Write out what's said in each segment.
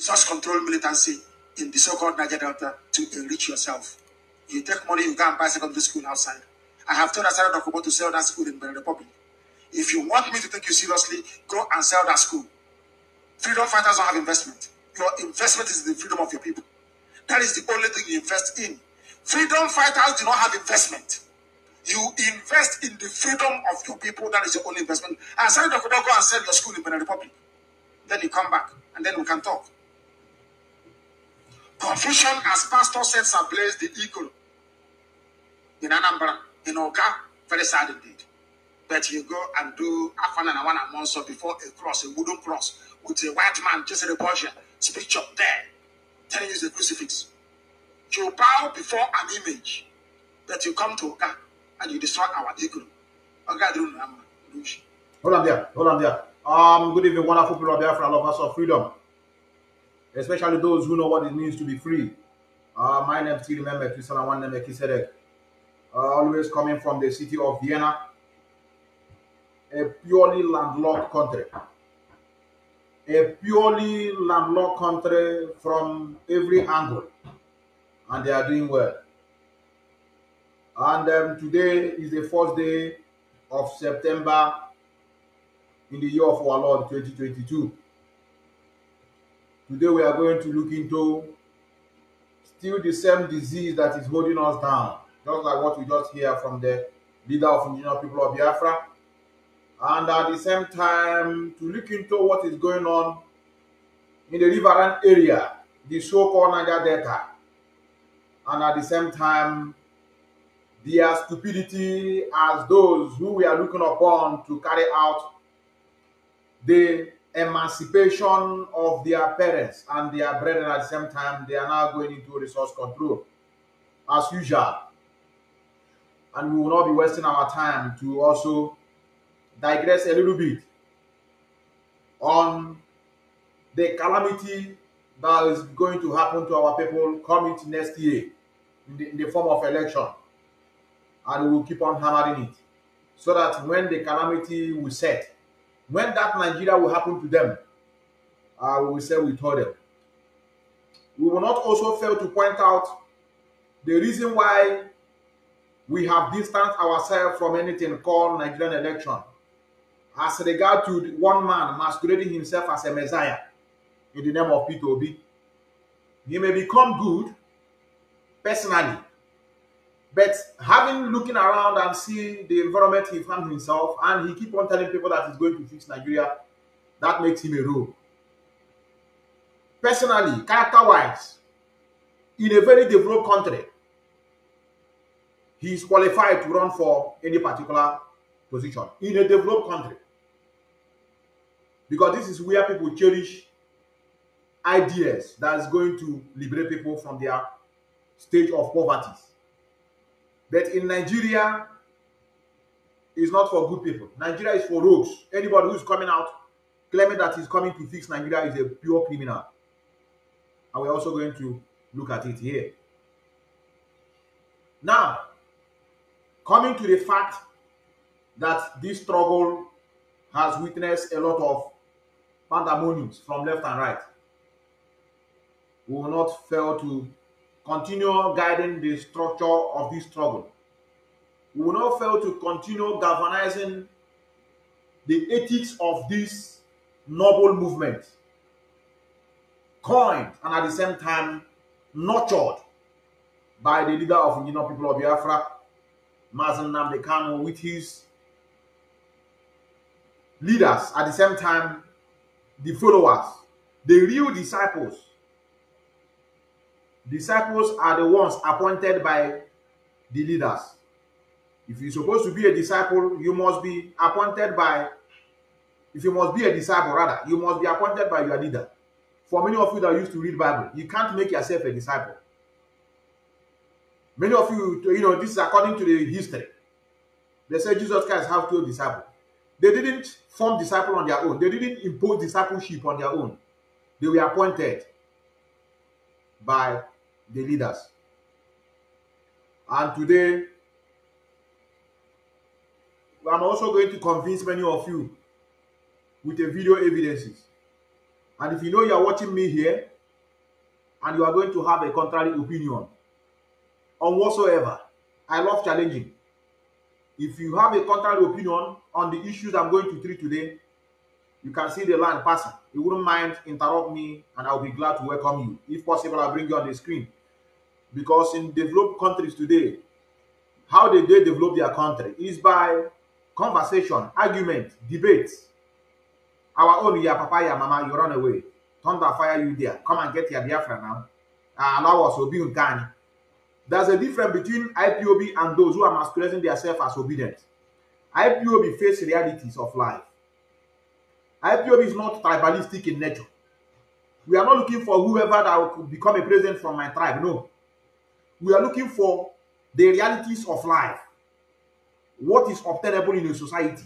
resource control militancy in the so-called Niger Delta to enrich yourself. You take money, you go and buy secondary school outside. I have told Asara Dokubo to sell that school in Benin Republic. If you want me to take you seriously, go and sell that school. Freedom fighters don't have investment. Your investment is the freedom of your people. That is the only thing you invest in. Freedom fighters do not have investment. You invest in the freedom of your people. That is your only investment. And Asara Dokubo, go and sell your school in Benin Republic. Then you come back, and then we can talk. Confusion, as pastor sets ablaze the eagle in Anambra, in Oka, very sad indeed. But you go and do Afan and Awana Monso before a cross, a wooden cross, with a white man, just a Persian, picture there, telling you the crucifix. You bow before an image, that you come to Oka and you destroy our eagle. Hold on there, hold on there. Good evening, wonderful people of Biafra, lovers of freedom, especially those who know what it means to be free. My name is Nnamdi Methuselah, one name is always coming from the city of Vienna, a purely landlocked country. A purely landlocked country from every angle, and they are doing well. And today is the first day of September in the year of our Lord 2022. Today we are going to look into still the same disease that is holding us down, just like what we just hear from the leader of indigenous people of Biafra, and at the same time to look into what is going on in the riverine area, the so-called Niger Delta, and at the same time their stupidity as those who we are looking upon to carry out the emancipation of their parents and their brethren. At the same time, they are now going into resource control as usual, and we will not be wasting our time to also digress a little bit on the calamity that is going to happen to our people coming to next year in the form of election, and we will keep on hammering it so that when the calamity will set, when that Nigeria will happen to them, we will say we told them. We will not also fail to point out the reason why we have distanced ourselves from anything called Nigerian election as regard to one man masquerading himself as a messiah in the name of P2B. He may become good personally, but looking around and see the environment he found himself, and he keep on telling people that he's going to fix Nigeria, that makes him a rogue. Personally, character-wise, in a very developed country, he is qualified to run for any particular position in a developed country, because this is where people cherish ideas that is going to liberate people from their stage of poverty. But in Nigeria, it's not for good people. Nigeria is for rogues. Anybody who is coming out claiming that he's coming to fix Nigeria is a pure criminal. And we're also going to look at it here. Now, coming to the fact that this struggle has witnessed a lot of pandemonium from left and right, we will not fail to continue guiding the structure of this struggle. We will not fail to continue galvanizing the ethics of this noble movement, coined and at the same time nurtured by the leader of indigenous people of Biafra, Mazi Nnamdi Kanu, with his leaders, at the same time the followers, the real disciples. Disciples are the ones appointed by the leaders. If you're supposed to be a disciple, you must be appointed by, if you must be a disciple rather, you must be appointed by your leader. For many of you that used to read Bible, you can't make yourself a disciple. Many of you, this is according to the history. They say Jesus Christ have 12 disciples. They didn't form disciples on their own. They didn't impose discipleship on their own. They were appointed by the leaders. And today, I'm also going to convince many of you with the video evidences And if you know you are watching me here and you are going to have a contrary opinion on whatsoever, I love challenging. If you have a contrary opinion on the issues I'm going to treat today, you can see the line passing. You wouldn't mind interrupt me and I'll be glad to welcome you. If possible, I'll bring you on the screen. Because in developed countries today, how they develop their country is by conversation, argument, debate. Our own, ya papa, ya mama, you run away. Thunder fire you there. Come and get your Biafra now. Allow us to be uncanny. There's a difference between IPOB and those who are masquerading themselves as obedient. IPOB face realities of life. IPOB is not tribalistic in nature. We are not looking for whoever that will become a president from my tribe. No. We are looking for the realities of life. What is obtainable in a society?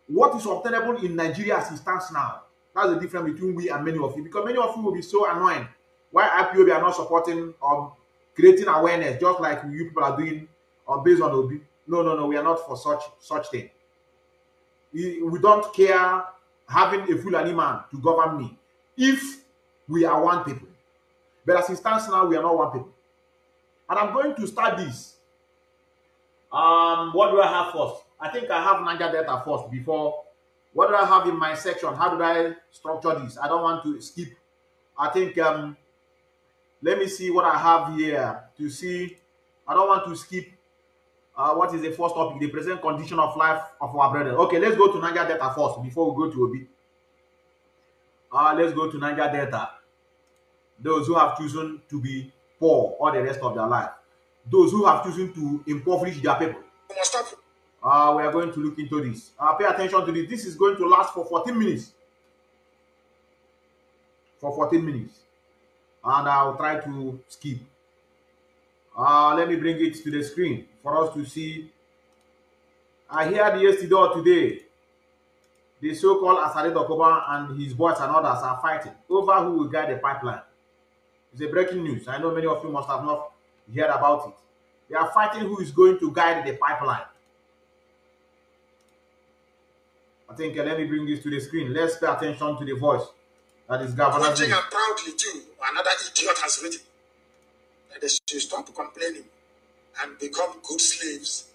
What is obtainable in Nigeria as it stands now? That's the difference between we and many of you. Because many of you will be so annoyed why IPOB are not supporting or creating awareness just like you people are doing or based on OB. No, we are not for such thing. We don't care having a Fulani man to govern me if we are one people. But as it stands now, we are not one people. And I'm going to start this. What do I have first? I think I have Niger Delta first before. What do I have in my section? How do I structure this? I don't want to skip. I think, let me see what I have here to see. I don't want to skip. What is the first topic? The present condition of life of our brethren. Okay, let's go to Niger Delta first before we go to Obi. Let's go to Niger Delta. Those who have chosen to be poor all the rest of their life. Those who have chosen to impoverish their people. We are going to look into this. Pay attention to this. This is going to last for 14 minutes. For 14 minutes. And I'll try to skip. Let me bring it to the screen for us to see. I heard yesterday or today, the so-called Asare Dokoba and his boys and others are fighting over who will guide the pipeline. It's a breaking news. I know many of you must have not heard about it. They are fighting who is going to guide the pipeline. I think let me bring this to the screen. Let's pay attention to the voice that is Governor. One thing I'm proudly do, another idiot has written that they should stop complaining and become good slaves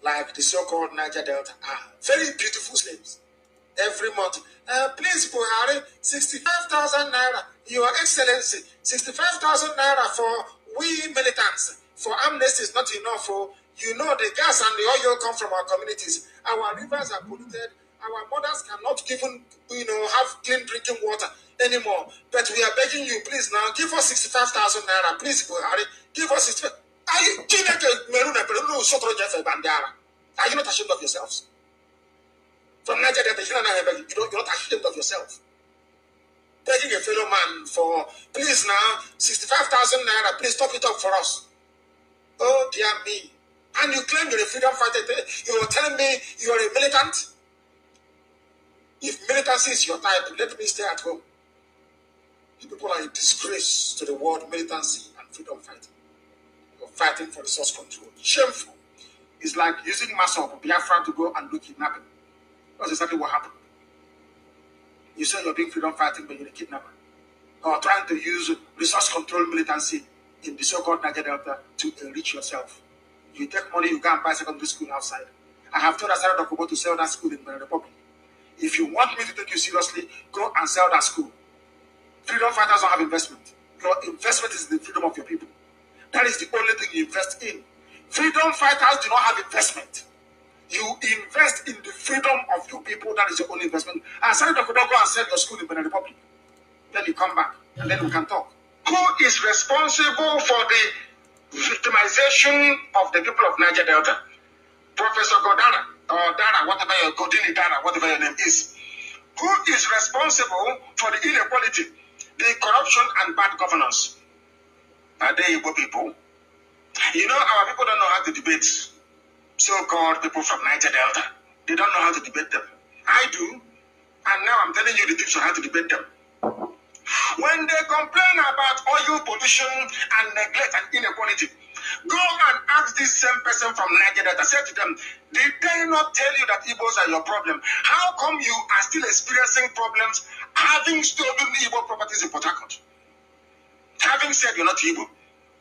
like the so-called Niger Delta are. Very beautiful slaves. Every month, please, Buhari, 65,000 naira. Your Excellency, 65,000 naira for we militants. For amnesty is not enough. For you know the gas and the oil come from our communities. Our rivers are polluted. Our mothers cannot even, have clean drinking water anymore. But we are begging you, please now, give us 65,000 naira. Please, Buhari, give us 65,000. Are you not ashamed of yourselves? From Nigeria, you're not ashamed of yourself. Begging a fellow man for, please now, 65,000 naira, please top it up for us. Oh, dear me. And you claim you're a freedom fighter. You are telling me you are a militant? If militancy is your type, let me stay at home. You people are a disgrace to the word militancy and freedom fighting. You're fighting for resource control. Shameful. It's like using muscle for Biafra to go and do kidnapping. That's exactly what happened. You say you're doing freedom fighting, but you're a kidnapper. Or trying to use resource control militancy in the so-called Niger Delta to enrich yourself. You take money, you go and buy secondary school outside. I have told Asara Dokubo to sell that school in the Republic. If you want me to take you seriously, go and sell that school. Freedom fighters don't have investment. Your investment is the freedom of your people. That is the only thing you invest in. Freedom fighters do not have investment. You invest in the freedom of your people. That is your only investment. Asara Dokubo, go and sell your school in the Republic. Then you come back, and then we can talk. Who is responsible for the victimization of the people of Niger Delta? Professor Godara, or Dara, whatever your Godini Dara, whatever your name is. Who is responsible for the inequality, the corruption, and bad governance? Are they Igbo people? You know, our people don't know how to debate so-called people from Niger Delta. They don't know how to debate them. I do, and now I'm telling you the tips on how to debate them. When they complain about oil pollution and neglect and inequality, go and ask this same person from Niger Delta. Say to them, did they not tell you that Igbos are your problem? How come you are still experiencing problems having stolen Igbo properties in Port Harcourt, having said you're not Igbo,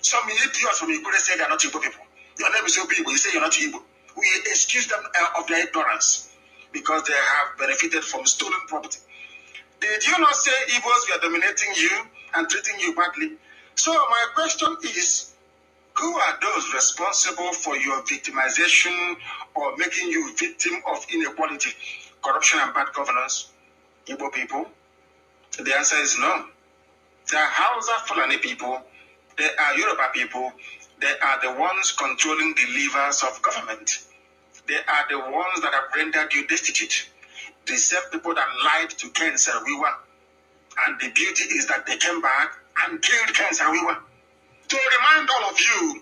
some idiots from Igbo say they're not Igbo people. Your name is Igbo, you say you're not Igbo. We excuse them of their ignorance because they have benefited from stolen property. Did you not say Igbos were dominating you and treating you badly? So my question is, who are those responsible for your victimization or making you victim of inequality, corruption, and bad governance? Igbo people? The answer is no. They are Hausa Fulani people. They are Yoruba people. They are the ones controlling the levers of government. They are the ones that have rendered you destitute. The same people that lied to Ken Sarawiwa. And the beauty is that they came back and killed Ken Sarawiwa. To remind all of you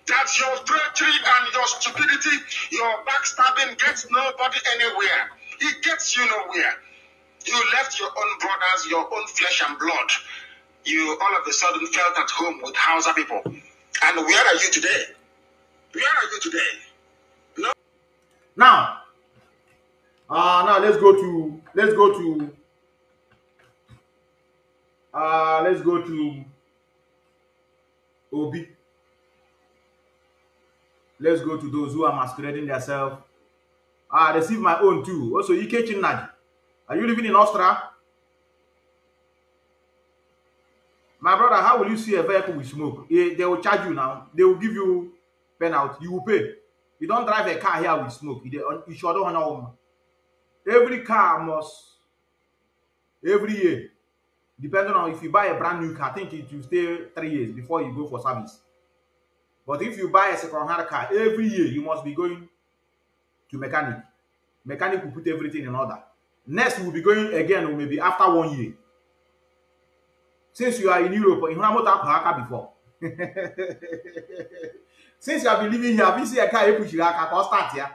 that your treachery and your stupidity, your backstabbing gets nobody anywhere. It gets you nowhere. You left your own brothers, your own flesh and blood. You all of a sudden felt at home with Hausa people. And where are you today? Where are you today? No. Now let's go to Obi. Let's go to those who are masquerading themselves. I received my own too. Also, Ike Nnamdi. Are you living in Austria? My brother, how will you see a vehicle with smoke? They will charge you now. They will give you penalty. You will pay. You don't drive a car here with smoke. You should don't know. Every car must, every year, depending on if you buy a brand new car, I think it will stay 3 years before you go for service. But if you buy a second-hand car, every year you must be going to mechanic. Mechanic will put everything in order. Next, we will be going again, maybe after 1 year. Since you are in Europe, in Nnamdi before. Since you have been living here, have you seen a car you push your car start here?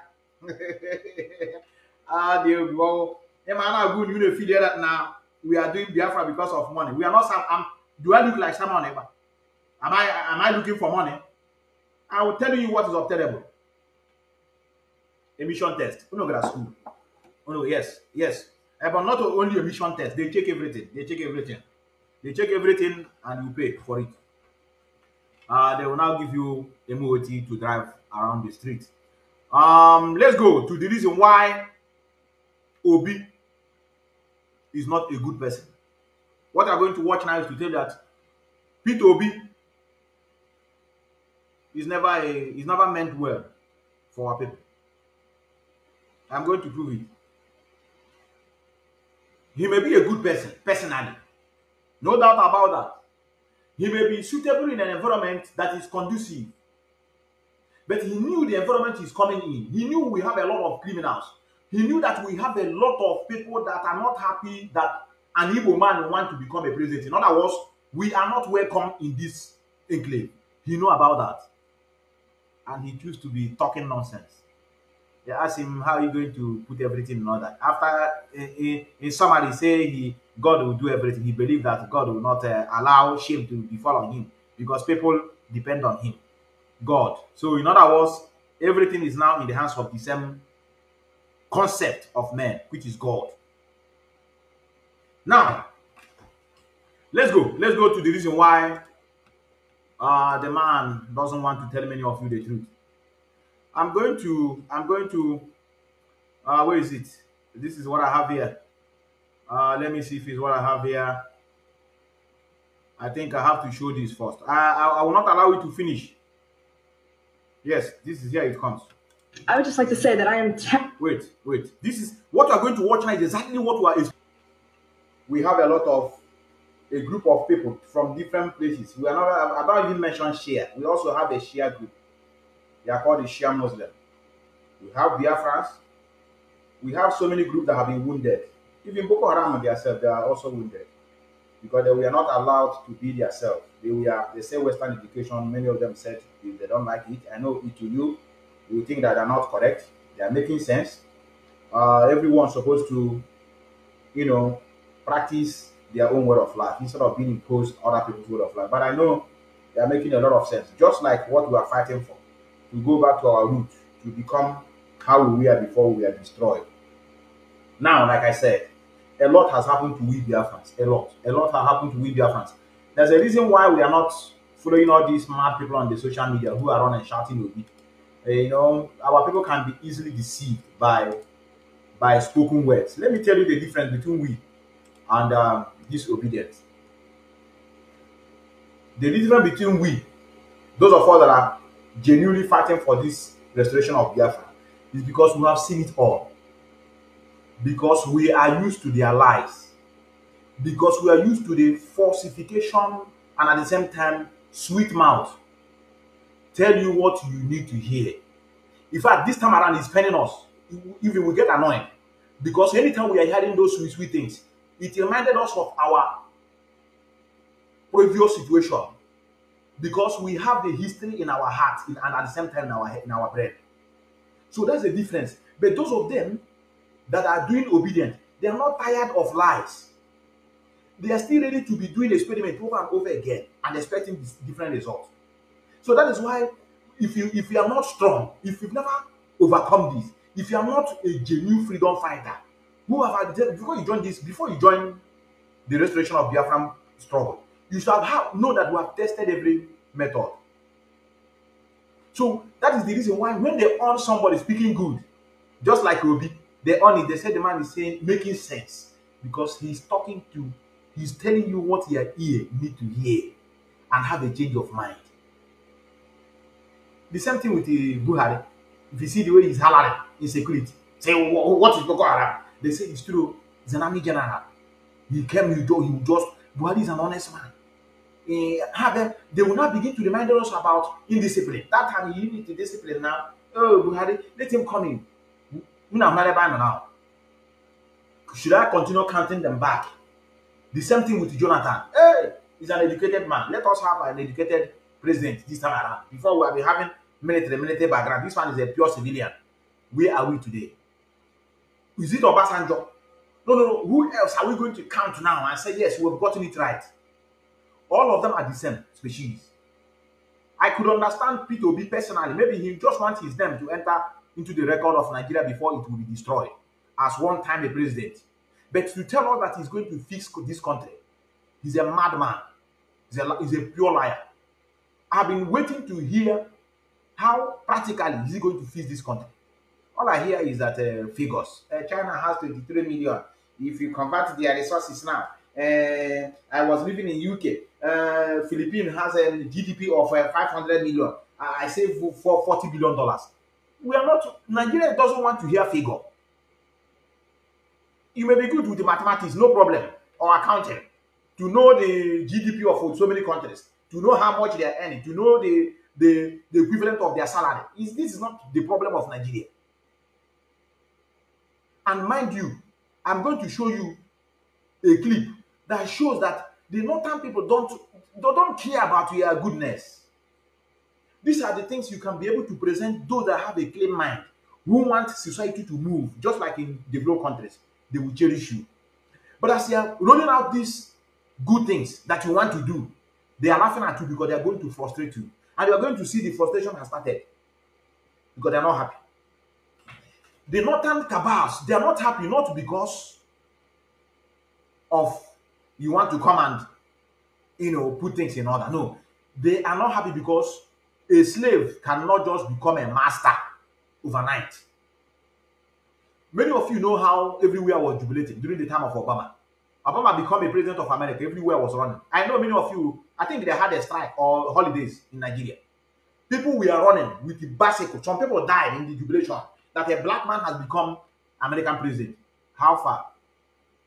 They go. You feel that now we are doing Biafra because of money. We are not. Do I look like someone ever? Am I looking for money? I will tell you what is obtainable. Emission test. You know, go to school. Oh no, yes. But not only emission test. They check everything. They check everything and you pay for it. They will now give you MOT to drive around the street. Let's go to the reason why Obi is not a good person. What I'm going to watch now is to tell you that Peter Obi is never meant well for our people. I'm going to prove it. He may be a good person, personally. No doubt about that. He may be suitable in an environment that is conducive. But he knew the environment is coming in. He knew we have a lot of criminals. He knew that we have a lot of people that are not happy that an Igbo man wants to become a president. In other words, we are not welcome in this enclave. He knew about that. And he chose to be talking nonsense. They asked him, how are you going to put everything in order? After, in summary, say God will do everything. He believed that God will not allow shame to befall on him because people depend on him, God. So in other words, everything is now in the hands of the same concept of man, which is God. Now, let's go to the reason why the man doesn't want to tell many of you the truth. I'm going to where is it? This is what I have here. Let me see if it's what I have here. I think I have to show this first. I will not allow you to finish. Yes, this is here it comes. I would just like to say that I am wait. This is what you are going to watch now is exactly what we have a group of people from different places. We are not, I don't even mention Shia. We also have a Shia group. They are called the Shia Muslim. We have Biafrans. We have so many groups that have been wounded. Even Boko Haram themselves, they are also wounded. Because they were not allowed to be themselves. They say Western education, many of them said they don't like it. I know it to you. You think that they are not correct. They are making sense. Everyone's supposed to, practice their own way of life instead of being imposed other people's way of life. But I know they are making a lot of sense. Just like what we are fighting for. To go back to our roots, to become how we were before we were destroyed. Now, like I said, a lot has happened to we Biafrans. A lot has happened to we Biafrans. There's a reason why we are not following all these mad people on the social media who are running and shouting Obi. Our people can be easily deceived by spoken words. Let me tell you the difference between we and disobedience. The difference between we, those of us that are genuinely fighting for this restoration of Biafra, is because we have seen it all. Because we are used to their lies. Because we are used to the falsification and at the same time sweet mouth. Tell you what you need to hear. In fact, this time around it's paining us. Even we get annoyed. Because anytime we are hearing those sweet things, it reminded us of our previous situation. Because we have the history in our heart and at the same time in our brain. So that's the difference. But those of them that are doing obedient, they are not tired of lies. They are still ready to be doing experiment over and over again and expecting different results. So that is why if you are not strong, if you've never overcome this, if you are not a genuine freedom fighter, before you join the restoration of Biafran struggle, you should know that we have tested every method. So that is the reason why when they on somebody speaking good, just like Obi, they on it, they say the man is saying making sense because he's telling you what your ear need to hear and have a change of mind. The same thing with the Buhari. If you see the way he's hollering insecurity, say what is Boko Haram? They say it's true. He's an army general. He just Buhari is an honest man. They will not begin to remind us about indiscipline. That time you need to discipline now. Oh, Buhari, let him come in. Now. Should I continue counting them back? The same thing with Jonathan. Hey, he's an educated man. Let us have an educated president this time around. Before we have been having military background. This one is a pure civilian. Where are we today? Is it Obasanjo? No. Who else are we going to count now and say, yes, we've gotten it right? All of them are the same species. I could understand Peter Obi personally. Maybe he just wants his name to enter into the record of Nigeria before it will be destroyed as one time a president. But to tell us that he's going to fix this country, he's a madman. He's a pure liar. I've been waiting to hear how practically is he going to fix this country. All I hear is that figures. China has 23 million. If you convert their resources now, I was living in UK. Philippines has a GDP of 500 million. I save for $40 billion. We are not. Nigeria doesn't want to hear figure. You may be good with the mathematics, no problem, or accounting, to know the GDP of so many countries, to know how much they are earning, to know the equivalent of their salary. This is not the problem of Nigeria. And mind you, I'm going to show you a clip that shows that the northern people don't care about your goodness. These are the things you can be able to present those that have a clean mind, who want society to move, just like in developed countries. They will cherish you. But as you are rolling out these good things that you want to do, they are laughing at you because they are going to frustrate you. And you are going to see the frustration has started because they are not happy. The northern cabals, they are not happy, not because of you want to come and put things in order. No, they are not happy because a slave cannot just become a master overnight. Many of you know how everywhere was jubilating during the time of Obama. Obama became a president of America, everywhere was running. I know many of you, I think they had a strike or holidays in Nigeria. People were running with the bicycle. Some people died in the jubilation that a black man has become American president. How far?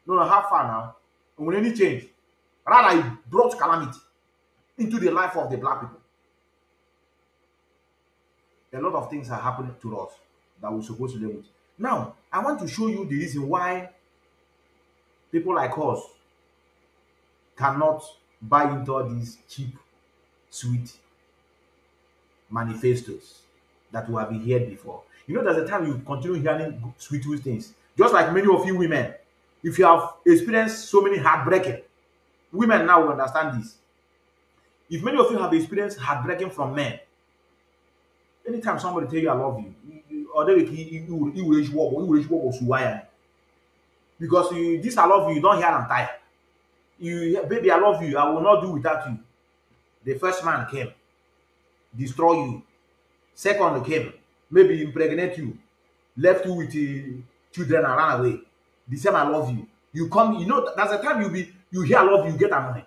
No, how far now? Will any change? Rather, it brought calamity into the life of the black people. A lot of things are happening to us that we're supposed to live with. Now, I want to show you the reason why people like us cannot buy into all these cheap, sweet manifestos that we have heard before. You know, there's a time you continue hearing sweet things. Just like many of you women, if you have experienced so many heartbreaking, women now will understand this. If many of you have experienced heartbreaking from men, anytime somebody tell you I love you, or you will Because this I love you don't hear I'm tired. You, baby, I love you. I will not do without you. The first man came, destroy you. Second came, maybe impregnate you, left you with children and ran away. The same I love you. You come, you know, that's the time you hear I love you, you get annoyed.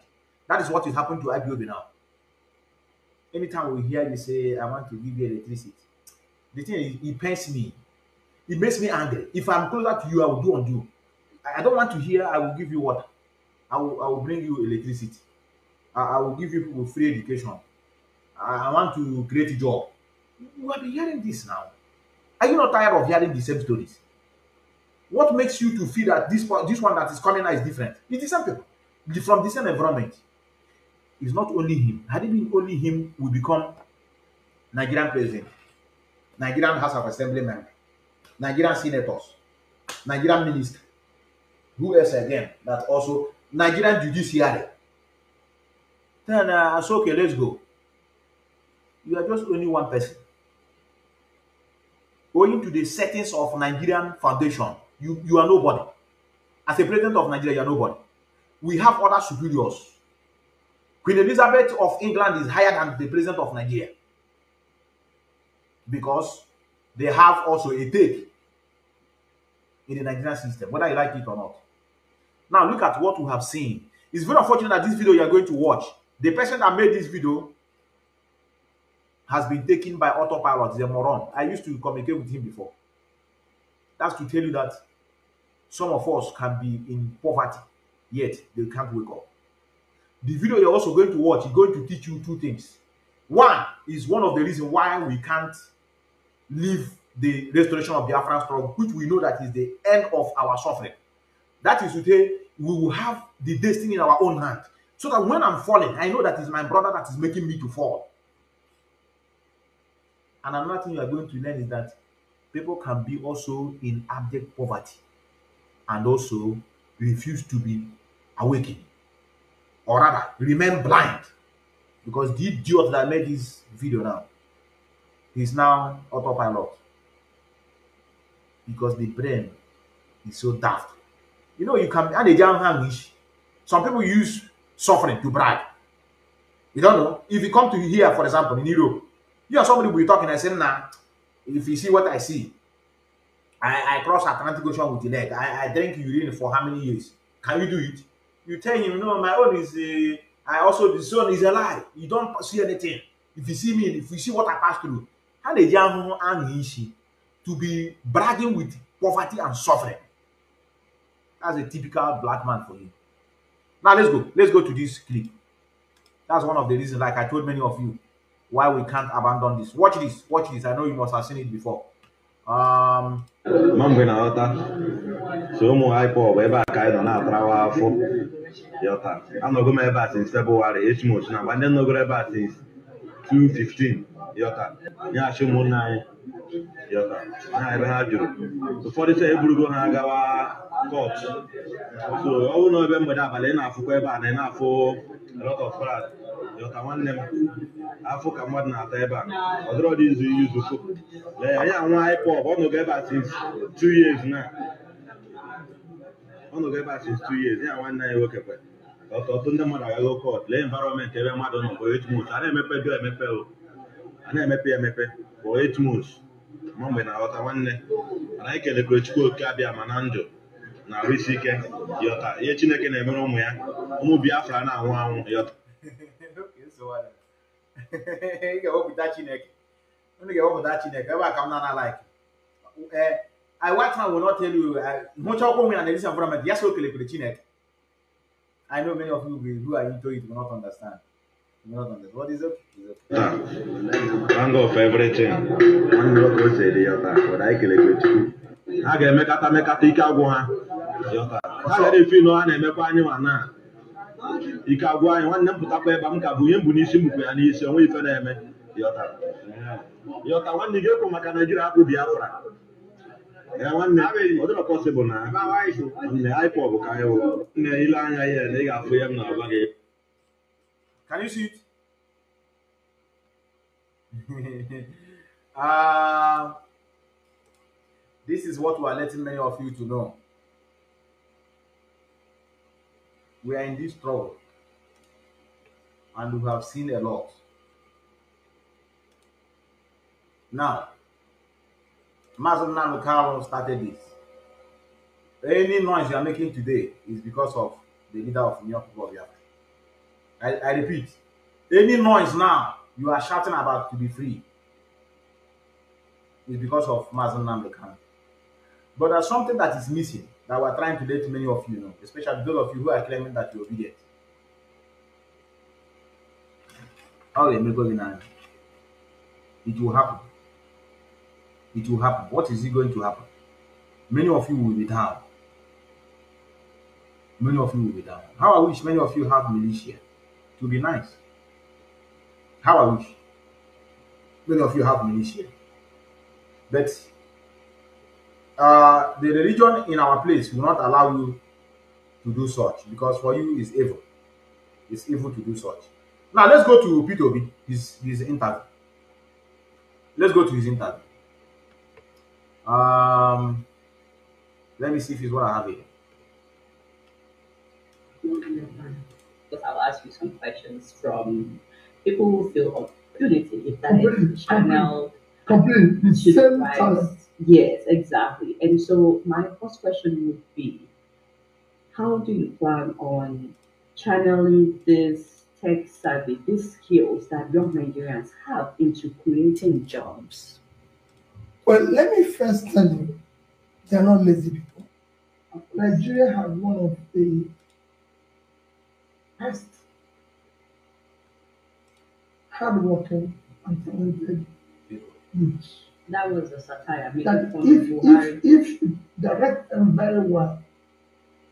That is what is happening to Ipob now. Anytime we hear you say, I want to give you electricity, the thing is, it pains me. It makes me angry. If I'm closer to you, I will do undo. I don't want to hear, I will give you water. I will bring you electricity. I will give you people free education. I want to create a job. You have been hearing this now. Are you not tired of hearing the same stories? What makes you to feel that this one that is coming now is different? It's the same people. From the same environment. It's not only him. Had it been only him, we become Nigerian president, Nigerian House of Assembly member, Nigerian senators, Nigerian minister. Who else again? That also Nigerian judiciary. Then it's okay, let's go. You are just only one person. Going to the settings of Nigerian foundation, you are nobody. As a president of Nigeria, you are nobody. We have other superiors. Queen Elizabeth of England is higher than the president of Nigeria. Because they have also a take in the Nigerian system, whether you like it or not. Now look at what we have seen. It's very unfortunate that this video you are going to watch, the person that made this video has been taken by autopilot, the moron. I used to communicate with him before. That's to tell you that some of us can be in poverty, yet they can't wake up. The video you're also going to watch is going to teach you two things. One is one of the reasons why we can't leave the restoration of Biafran struggle, which we know that is the end of our suffering. That is to say, we will have the destiny in our own hand. So that when I'm falling, I know that it's my brother that is making me to fall. And another thing you are going to learn is that people can be also in abject poverty and also refuse to be awakened. Or rather, remain blind. Because the idiot that made this video now is now autopilot. Because the brain is so daft. You know, you can, and they jam. Some people use suffering to brag. You don't know. If you come to here, for example, in Europe, you and somebody will be talking and saying, nah, if you see what I see, I cross Atlantic Ocean with the leg. I drink urine for how many years? Can you do it? You tell him, no, my own is, the sun is a lie. You don't see anything. If you see me, if you see what I pass through, how they jam to be bragging with poverty and suffering. That's a typical black man for you. Now let's go. Let's go to this clip. That's one of the reasons, like I told many of you, why we can't abandon this. Watch this. Watch this. I know you must have seen it before. Mambo inaghọta so ụmụ Ipob ebe a ka anyị nọ na-atarawa afọ yọta anọgo m ebe a since February 8 months na mgbe ndị nọgoro ebe a since 2015 yọta nyeghachi ụmụnne anyị yọta anya ebe ha jụrụ ụfọdụ sị eburugo ha gawa court so ọ bụrụ na ebe mgbede abalị ị na-afụkwa ebe a na ị na-afụ a lot of fraud yọta nwanne m afọ ka mmadụ na-ata ebe a ọ dịrọ dị izu fo lee ya nwa Ipob ọ nọgo ebe a since 2 years na ọ nọgo ebe a since 2 years ya nwanne anyị nwoke kwe ọtụtụ ndị mmadụ agago court lee environment ebe mmadụ nọ for 8 months a na-emepe do emepe o a na-emepe emepe for 8 months ma mgbe na-aghọta nwanne mana anyị kelekere Chukwu oke abịa ma na ndụ na arụ isi ike yọta ihe Chineke na-emere ụmụ ya ụmụ Biafra na-anwụ anwụ yọta I white man will not tell you much of women and this environment. Yes, okay, Chineke. I know many of you who are into it will not understand. What is it? Thank God for everything. One local said yọta but anyị kelekere Chukwu ha ga-emekata ike agwụ ha yọta ha gara efi nọ ha na-emekwa anyị ma na ike agwụ anyị nwanne m pụtakwa ebe m ka bụ ihe mbụ n'isi mbukwe ya n'isi onwe ife na-eme yọta nwanne ị ga-ekwu maka Naijiria akpụ Biafra ya nwanne ọ dịrọ possible na nne Ipob ka anyị wụ nne ile anya ya na ị ga-afụ ya m na ọba gị. Can you see it? This is what we are letting many of you to know. We are in this struggle, and we have seen a lot. Now, Mazi Nnamdi started this. Any noise you are making today is because of the leader of New People of Biafra. I repeat, any noise now you are shouting about to be free is because of Mazi Nnamdi. But there's something that is missing that we're trying to let many of you know, especially those of you who are claiming that you're obedient. It will happen. It will happen. What is it going to happen? Many of you will be down. Many of you will be down. How I wish many of you have militia. To be nice. How I wish many of you have militia. But the religion in our place will not allow you to do such, because for you is evil. It's evil to do such. Now let's go to P2B, his interview. Let's go to his interview. Let me see if it's what I have here. Because I'll ask you some questions from people who feel opportunity if that is channel. Yes, exactly. And so my first question would be, how do you plan on channeling this tech savvy, these skills that young Nigerians have into creating jobs? Well, let me first tell you, they are not lazy people. Nigeria has one of the best hardworking and talented youths. That was a satire. That if you direct them very well,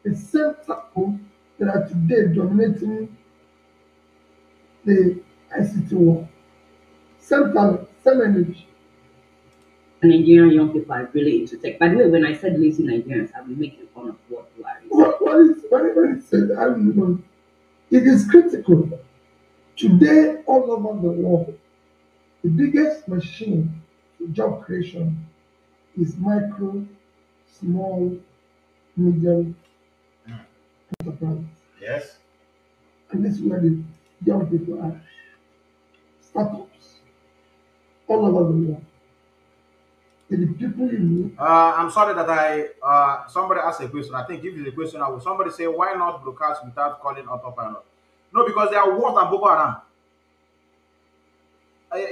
the same people that are today dominating the ICT world, same talent, same energy. Nigerian young people are really into tech. By the way, when I said lazy Nigerians, I've been making fun of what you are. When it said, it is critical. Today, all over the world, the biggest machine for job creation is micro, small, medium enterprise. Yes. And this is where the young people are. Startups all over the world. The people you need. I'm sorry that somebody asked a question. I think if it's a question, somebody say, why not broadcast without calling autopilot? No, because they are worse than Boko Haram.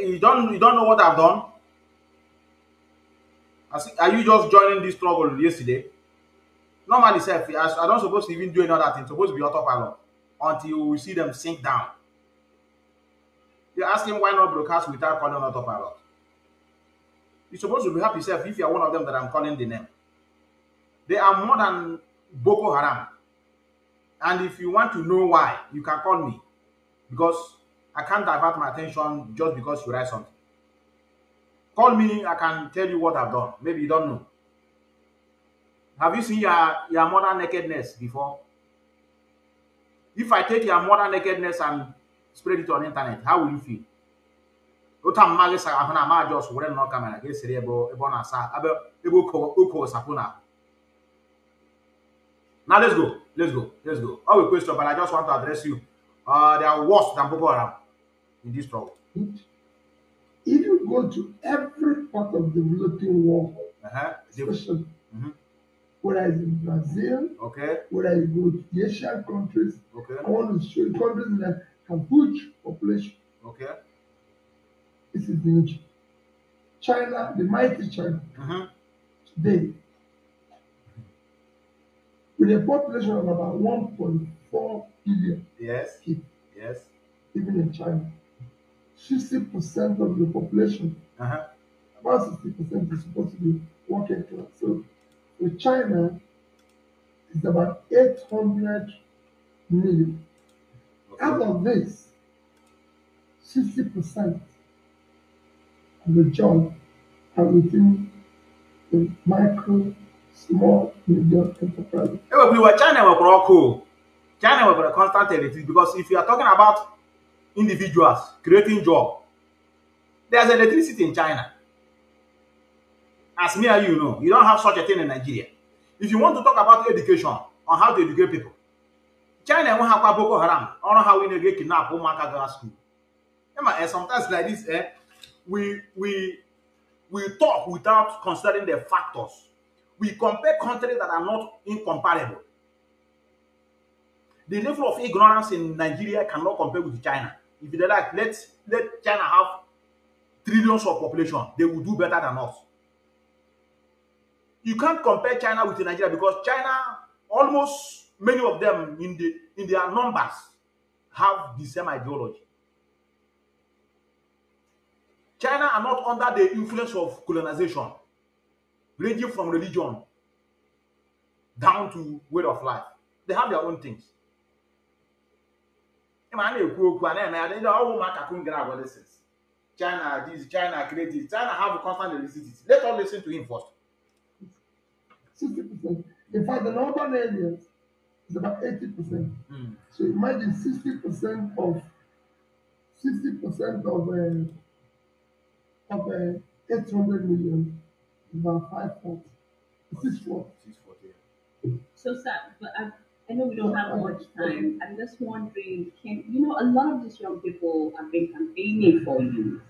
You don't know what I've done? Are you just joining this struggle yesterday? Normally, I don't supposed to even do any other thing. It's supposed to be autopilot until we see them sink down. You're asking why not broadcast without calling autopilot? You're supposed to be happy yourself if you're one of them that I'm calling the name. They are more than Boko Haram. And if you want to know why, you can call me. Because I can't divert my attention just because you write something. Call me, I can tell you what I've done. Maybe you don't know. Have you seen your mother nakedness before? If I take your mother nakedness and spread it on the internet, how will you feel? Now let's go. All the question, but I just want to address you. They are worse than Boko Haram in this struggle. If you go to every part of the developing world, especially whether it's in Brazil, whether you go to the Asian countries, I want to show you countries that have huge population. This is the nature. China, the mighty China, today, with a population of about 1.4 billion people, even in China, 60% of the population, about 60% is supposed to be working class. So, with China, it's about 800 million. Out of this, 60% of the job are within the micro, small, medium enterprise. China were cool. China were constant electricity, because if you are talking about individuals creating job, there's electricity in China. As me and you know, you don't have such a thing in Nigeria. If you want to talk about education, on how to educate people, China won't have Boko Haram. I don't know how we get kidnapped or mark at school. And sometimes like this, we talk without considering the factors. We compare countries that are not incomparable. The level of ignorance in Nigeria cannot compare with China. If they like, let China have trillions of population, they will do better than us. You can't compare China with Nigeria because China, almost many of them in their numbers have the same ideology. China are not under the influence of colonization, ranging from religion down to way of life. They have their own things. China, this, China created, China have a constant electricity. Let us listen to him first. 60%. In fact, the urban areas is about 80%. So imagine 60% of 800 million is about 540. 640. So sad, but I know we don't have much time. I'm just wondering, a lot of these young people have been campaigning for you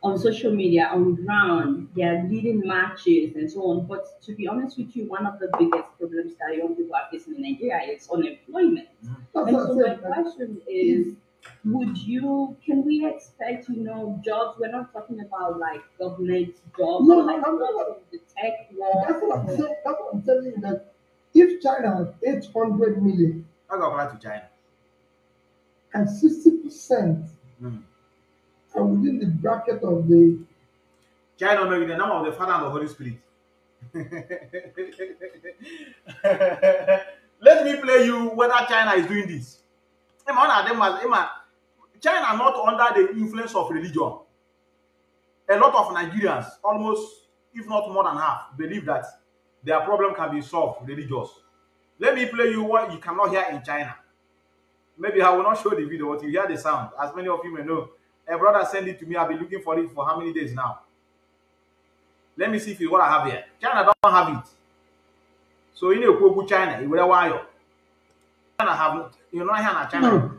on social media, on ground, they are leading marches and so on. But to be honest with you, one of the biggest problems that young people are facing in Nigeria is unemployment. And so my question is, can we expect, jobs? We're not talking about like government jobs, No, like I'm jobs in the tech world. That's what I'm telling you, that if China has 800 million, I go apply to China. And 60% are within the bracket of the China may be the name of the Father and the Holy Spirit. Let me play you whether China is doing this. China not under the influence of religion. A lot of Nigerians, almost, if not more than half, believe that their problem can be solved religious. Let me play you what you cannot hear in China. Maybe I will not show the video, but you hear the sound. As many of you may know, a brother sent it to me. I've been looking for it for how many days now? Let me see if it's what I have here. China don't have it. So in a China, it will wire. China have, you know, China.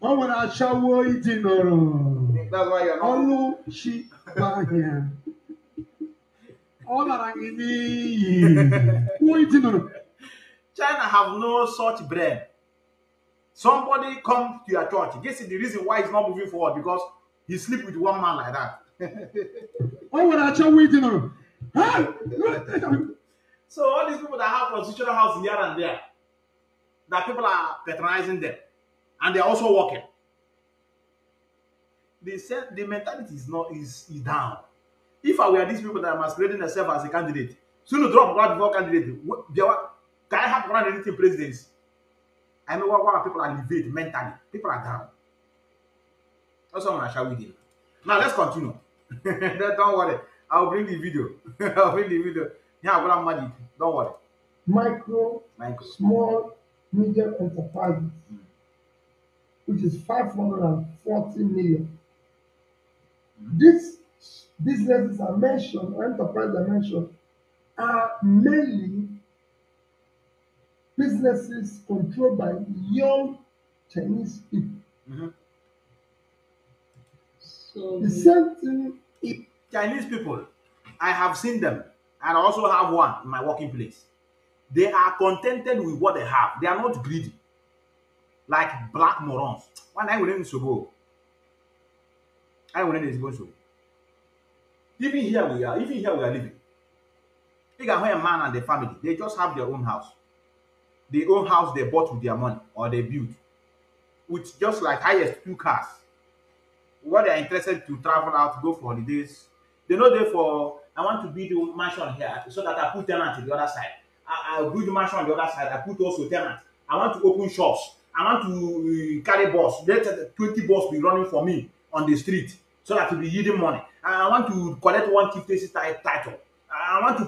Oh, when I shower eating or That's why you're not. all she here. All that I need. China have no such brain. Somebody come to your church. This is the reason why he's not moving forward, because he sleep with one man like that. Oh, when I shower eating So all these people that have constitutional house here and there, that people are patronizing them, and they're also working. They said the mentality is down. If I were these people that are masquerading themselves as a candidate, soon to drop one before candidate, can I have one anything presidency? I know what people are elevated mentally. People are down. That's what I shall we do. Now let's continue. Don't worry. I'll bring the video. I'll bring the video. Yeah, I'm magic. Don't worry. Micro, small, medium enterprises, which is 540 million. These businesses are mentioned, or enterprises are mentioned, are mainly businesses controlled by young Chinese people. So The same thing. Chinese people, I have seen them, and I also have one in my working place. They are contented with what they have. They are not greedy, like black morons. One I wouldn't so go. I wouldn't go so. Even here we are living. Think of a man and the family. They just have their own house. The own house they bought with their money or they built, with just like highest 2 cars. What they are interested to travel out, go for holidays. They know therefore I want to build a mansion here so that I put tenant to the other side. I build the mansion on the other side. I put also tenant. I want to open shops. I want to carry bus. Let 20 bus be running for me on the street so that to be yielding money. I want to collect 150 title. I want to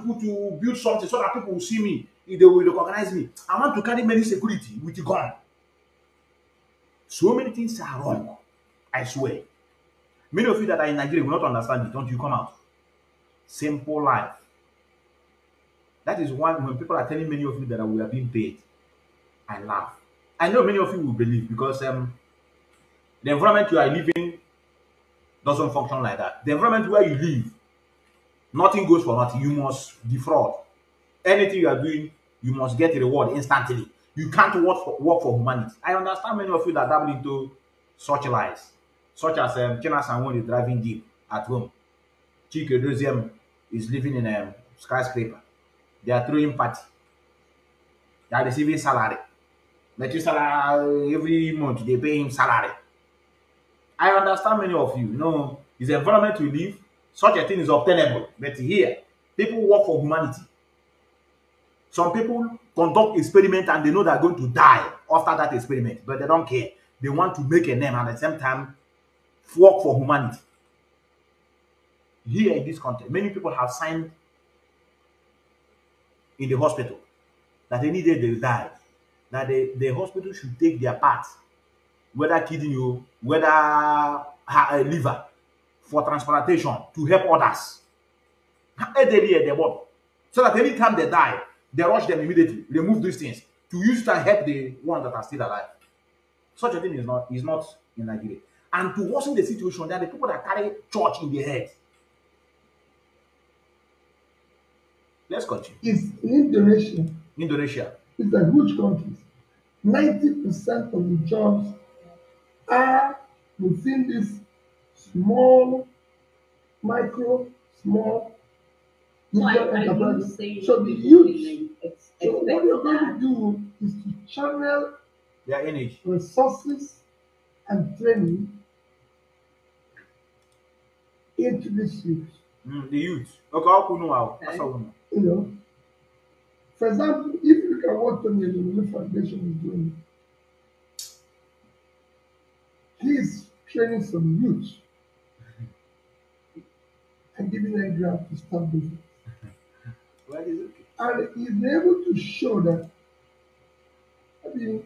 build something so that people will see me. They will recognize me. I want to carry many security with the gun. So many things are wrong. I swear. Many of you that are in Nigeria will not understand it until you come out. Simple life. That is why when people are telling many of you that we are being paid, I laugh. I know many of you will believe because the environment you are living doesn't function like that. The environment where you live, nothing goes for nothing. You must defraud. Anything you are doing, you must get a reward instantly. You can't work for humanity. I understand many of you that dabble into such lies, such as China Sanwó is driving Jeep at home. Chike Doziem is living in a skyscraper. They are throwing party. They are receiving salary. Methuselah, every month they pay him salary. I understand many of you. You know, it's the environment we live. Such a thing is obtainable. But here, people work for humanity. Some people conduct experiment and they know they're going to die after that experiment, but they don't care. They want to make a name and at the same time work for humanity. Here in this country, many people have signed in the hospital that any day they die, that the hospital should take their part, whether kidney or whether liver, for transplantation to help others. So that any time they die, they rush them immediately, remove these things to use to help the ones that are still alive. Such a thing is not in Nigeria. And to worsen the situation, there are the people that carry church in their head. Let's continue. It's Indonesia. Indonesia. It's a huge country. 90% of the jobs are within this small, small medium enterprise. So the youth, so what you're going to do is to channel their energy, resources, and training into this youth. The youth. Okay, that's all. You know, for example, if you look at what Tony Elumelu Foundation is doing, he's training some youth and giving them grant to start business. Well, it's okay. And he's able to show that, I mean,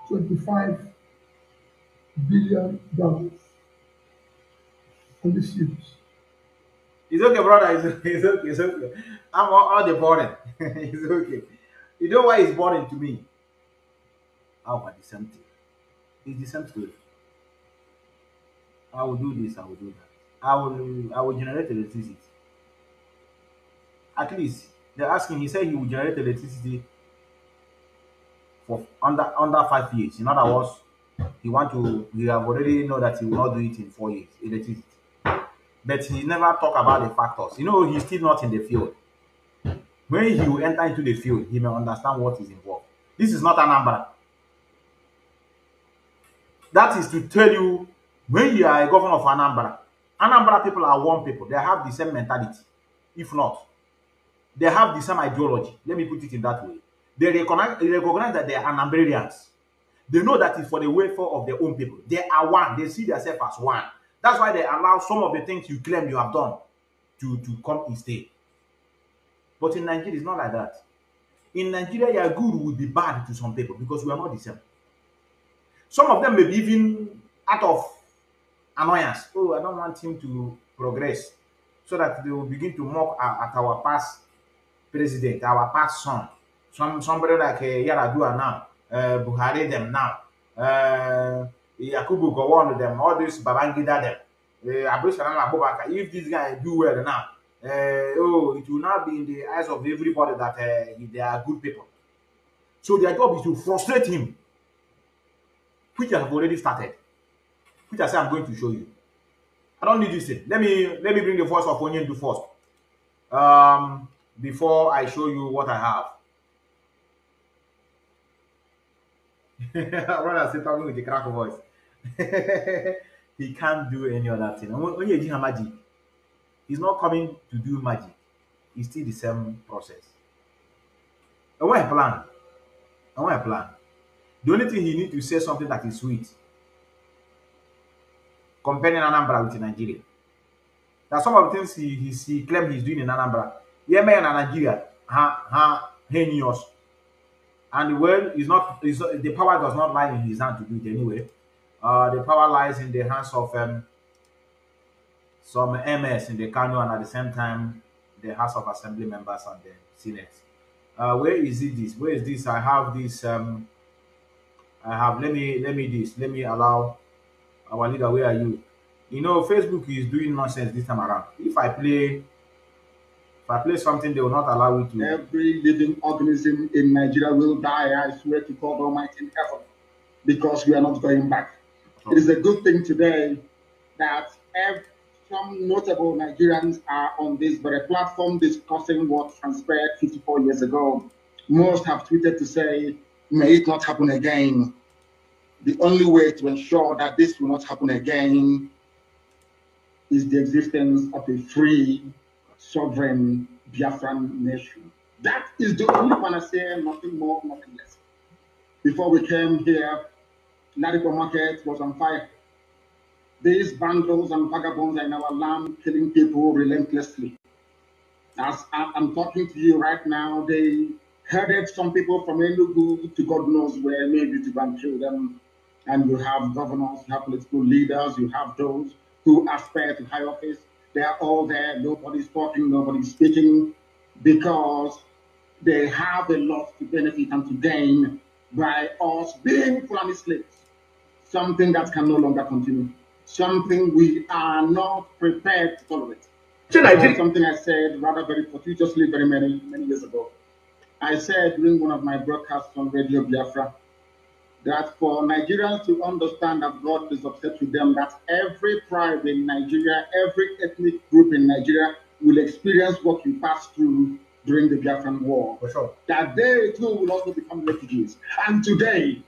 $25 billion on this youth. It's okay, brother. It's okay. It's okay. I'm all the boring. It's okay. You know why it's boring to me? How about the same thing? It's the same story. I will do this. I will do that. I will generate electricity. At least they're asking. He said he will generate electricity for under 5 years. In other words, we have already know that he will not do it in 4 years. Electricity. But he never talk about the factors. You know, he's still not in the field. When he will enter into the field, he may understand what is involved. This is not Nnamdi. That is to tell you, when you are a governor of Nnamdi people are one people. They have the same mentality. If not, they have the same ideology. Let me put it in that way. They recognize that they are Nnamdians. They know that it's for the welfare of their own people. They are one. They see themselves as one. That's why they allow some of the things you claim you have done to come instead. But in Nigeria, it's not like that. In Nigeria, your good will be bad to some people because we are not the same. Some of them may be even out of annoyance. Oh, I don't want him to progress. So that they will begin to mock at our past president, our past son. Somebody like Yaradua now, Buhari them now. Yakubu Gowon them, all this Babangida them, if this guy do well now, it will now be in the eyes of everybody that they are good people. So their job is to frustrate him, which I have already started, which I say I'm going to show you. I don't need this thing. Let me bring the voice of Onyendu first, before I show you what I have. Brother, say talking with the crack voice. He can't do any other thing. When you do magic, he's not coming to do magic. It's still the same process. I want a plan. The only thing he needs to say something that is sweet. Comparing Anambra with Nigeria. That's some of the things he claims he's doing in Anambra. Yeah, man, Nigeria, heinous. And well, the power does not lie in his hand to do it anyway. The power lies in the hands of some MS in the Kanu, and at the same time, the House of Assembly members and the Senate. Where is it? This? Where is this? I have this. I have. Let me allow our leader. Where are you? You know, Facebook is doing nonsense this time around. If I play something, they will not allow it to. Every living organism in Nigeria will die, I swear to God Almighty in heaven, because we are not going back. Oh. It is a good thing today that some notable Nigerians are on this very platform discussing what transpired 54 years ago. Most have tweeted to say, may it not happen again. The only way to ensure that this will not happen again is the existence of a free, sovereign Biafran nation. That is the only panacea, nothing more, nothing less. Before we came here, Ladipo Market was on fire. These vandals and vagabonds are in our land, killing people relentlessly. As I'm talking to you right now, they herded some people from Enugu to God knows where, maybe to go and kill them. And you have governors, you have political leaders, you have those who aspire to high office. They are all there, nobody's talking, nobody's speaking, because they have a lot to benefit and to gain by us being Fulani slaves. Something that can no longer continue. Something we are not prepared to tolerate. Something I said rather very fortuitously very many years ago. I said during one of my broadcasts on Radio Biafra that for Nigerians to understand that God is upset with them, that every tribe in Nigeria, every ethnic group in Nigeria will experience what you passed through during the Biafran War. For sure. That they too will also become refugees. And today,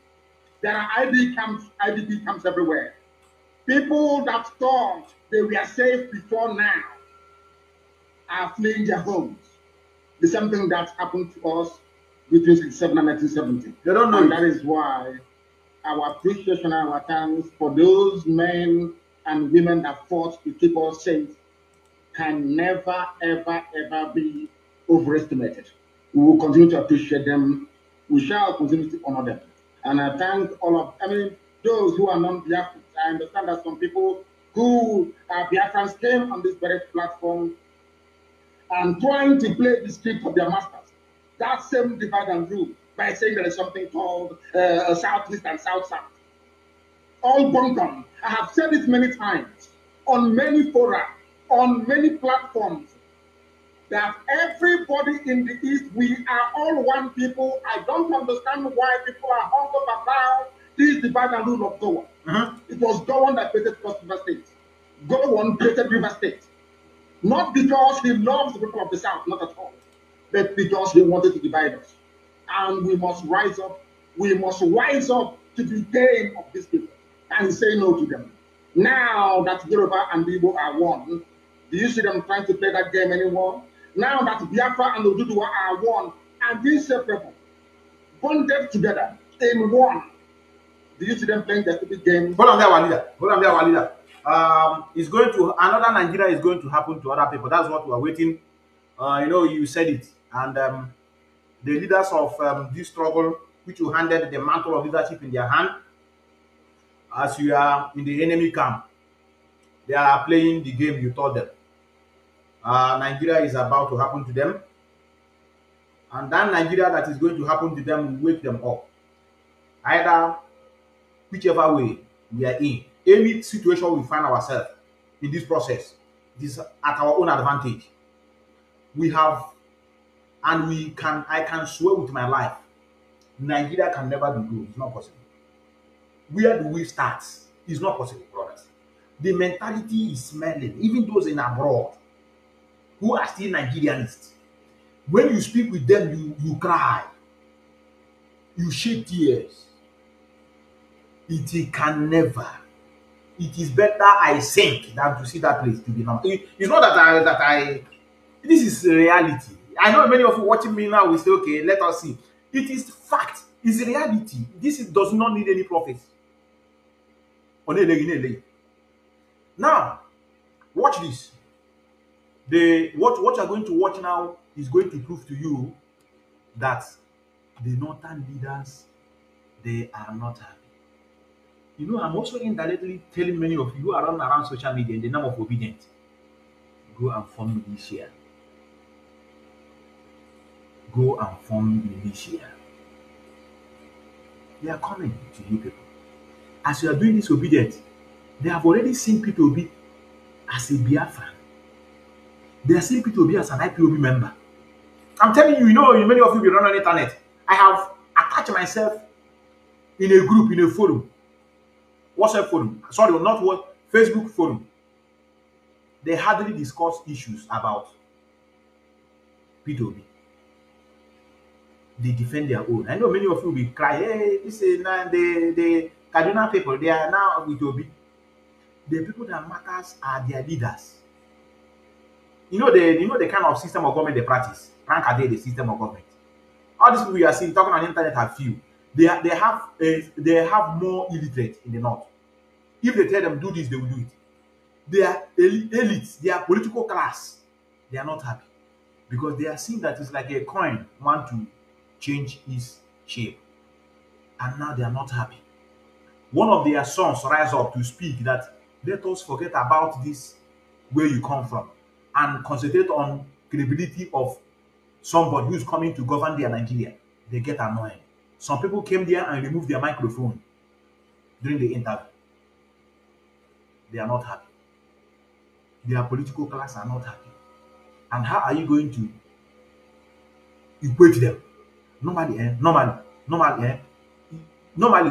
there are IDP camps everywhere. People that thought they were safe before now are fleeing their homes. The same thing that happened to us between 1967 and 1970. They don't know. And that is why our appreciation and our thanks for those men and women that fought to keep us safe can never, ever, ever be overestimated. We will continue to appreciate them. We shall continue to honor them. And I thank those who are non-Biafrans. I understand that some people who are Biafrans came on this very platform and trying to play the script of their masters. That same divide and rule by saying there is something called Southeast and South-South. All bunkum. I have said it many times on many fora, on many platforms, that everybody in the East, we are all one people. I don't understand why people are hung up about this divide and rule of Gowon. It was Gowon that created Cross River State. Gowon created River State. Not because he loves the people of the South, not at all, but because he wanted to divide us. And we must rise up. We must rise up to the game of these people and say no to them. Now that Yoruba and Igbo are one, do you see them trying to play that game anymore? Now that Biafra and Oduduwa are one and inseparable, bonded together in one, do you see them playing the stupid game? Hold on there, our leader. Hold on there, our leader. Another Nigeria is going to happen to other people. That's what we are waiting. You said it. And the leaders of this struggle, which you handed the mantle of leadership in their hand, as you are in the enemy camp, they are playing the game you taught them. Nigeria is about to happen to them. And that Nigeria that is going to happen to them will wake them up. Either, whichever way we are in, any situation we find ourselves in this process, this is at our own advantage. We have, and I can swear with my life, Nigeria can never be good. It's not possible. Where do we start? It's not possible, brothers. The mentality is smelling, even those in abroad who are still Nigerianists. When you speak with them, you cry. You shed tears. It can never. It is better I sink than to see that place to be numb. It's not that I. This is reality. I know many of you watching me now will say, okay, let us see. It is fact. It's reality. Does not need any prophets. Now, watch this. What you are going to watch now is going to prove to you that the northern leaders, they are not happy. I'm also indirectly telling many of you who are around social media in the name of obedience, go and follow me this year. go and form militia. They are coming to you people. As you are doing this obedience, they have already seen Peter Obi as a Biafran. They are seeing Peter Obi as an IPOB member. I'm telling you, many of you will run on the internet. I have attached myself in a group, in a forum. WhatsApp forum. Sorry, not what, Facebook forum. They hardly discuss issues about Peter Obi. They defend their own. I know many of you will be crying, hey, this is the Kaduna people, they are now with Obi. The people that matters are their leaders. You know the kind of system of government they practice. Rank are the system of government. All these people you are seeing talking on the internet are few. They have more illiterate in the north. If they tell them do this, they will do it. They are elites, they are political class. They are not happy because they are seeing that it's like a coin want to change its shape, and now they are not happy. One of their sons rise up to speak that let us forget about this where you come from and concentrate on credibility of somebody who is coming to govern their Nigeria. They get annoyed. Some people came there and removed their microphone during the interview. They are not happy. Their political class are not happy. And how are you going to equate them? Normally,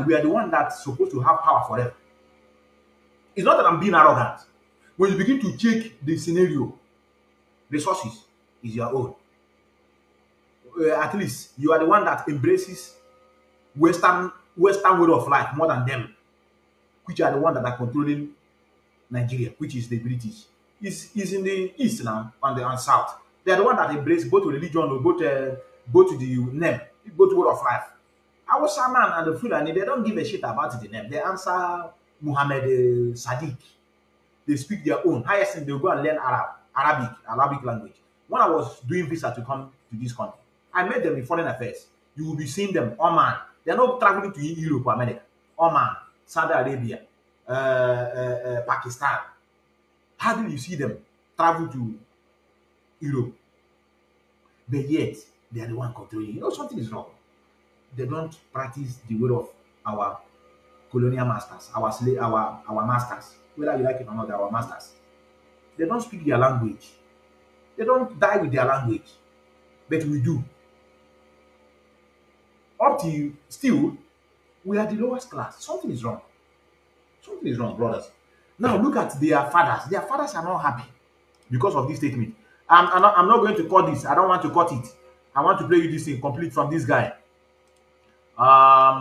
we are the one that's supposed to have power forever. It's not that I'm being arrogant. When you begin to check the scenario, resources is your own. At least you are the one that embraces Western way of life more than them, which are the one that are controlling Nigeria, which is the British. Is in the east now and south. They are the one that embrace both religion or both the name, both way of life. Our Shaman and the Fulani, they don't give a shit about the name. They answer Muhammad Sadiq. They speak their own. Highest thing, they'll go and learn Arabic language. When I was doing visa to come to this country, I met them in foreign affairs. You will be seeing them, Oman. They're not traveling to Europe or America. Oman, Saudi Arabia, Pakistan. How do you see them travel to Europe? But yet, they are the one controlling. Something is wrong. They don't practice the way of our colonial masters, our masters. Whether you like it or not, they're our masters. They don't speak their language. They don't die with their language. But we do. Up to still, we are the lowest class. Something is wrong. Something is wrong, brothers. Now look at their fathers. Their fathers are not happy because of this statement. I'm not going to cut this. I don't want to cut it. I want to play you this thing complete from this guy.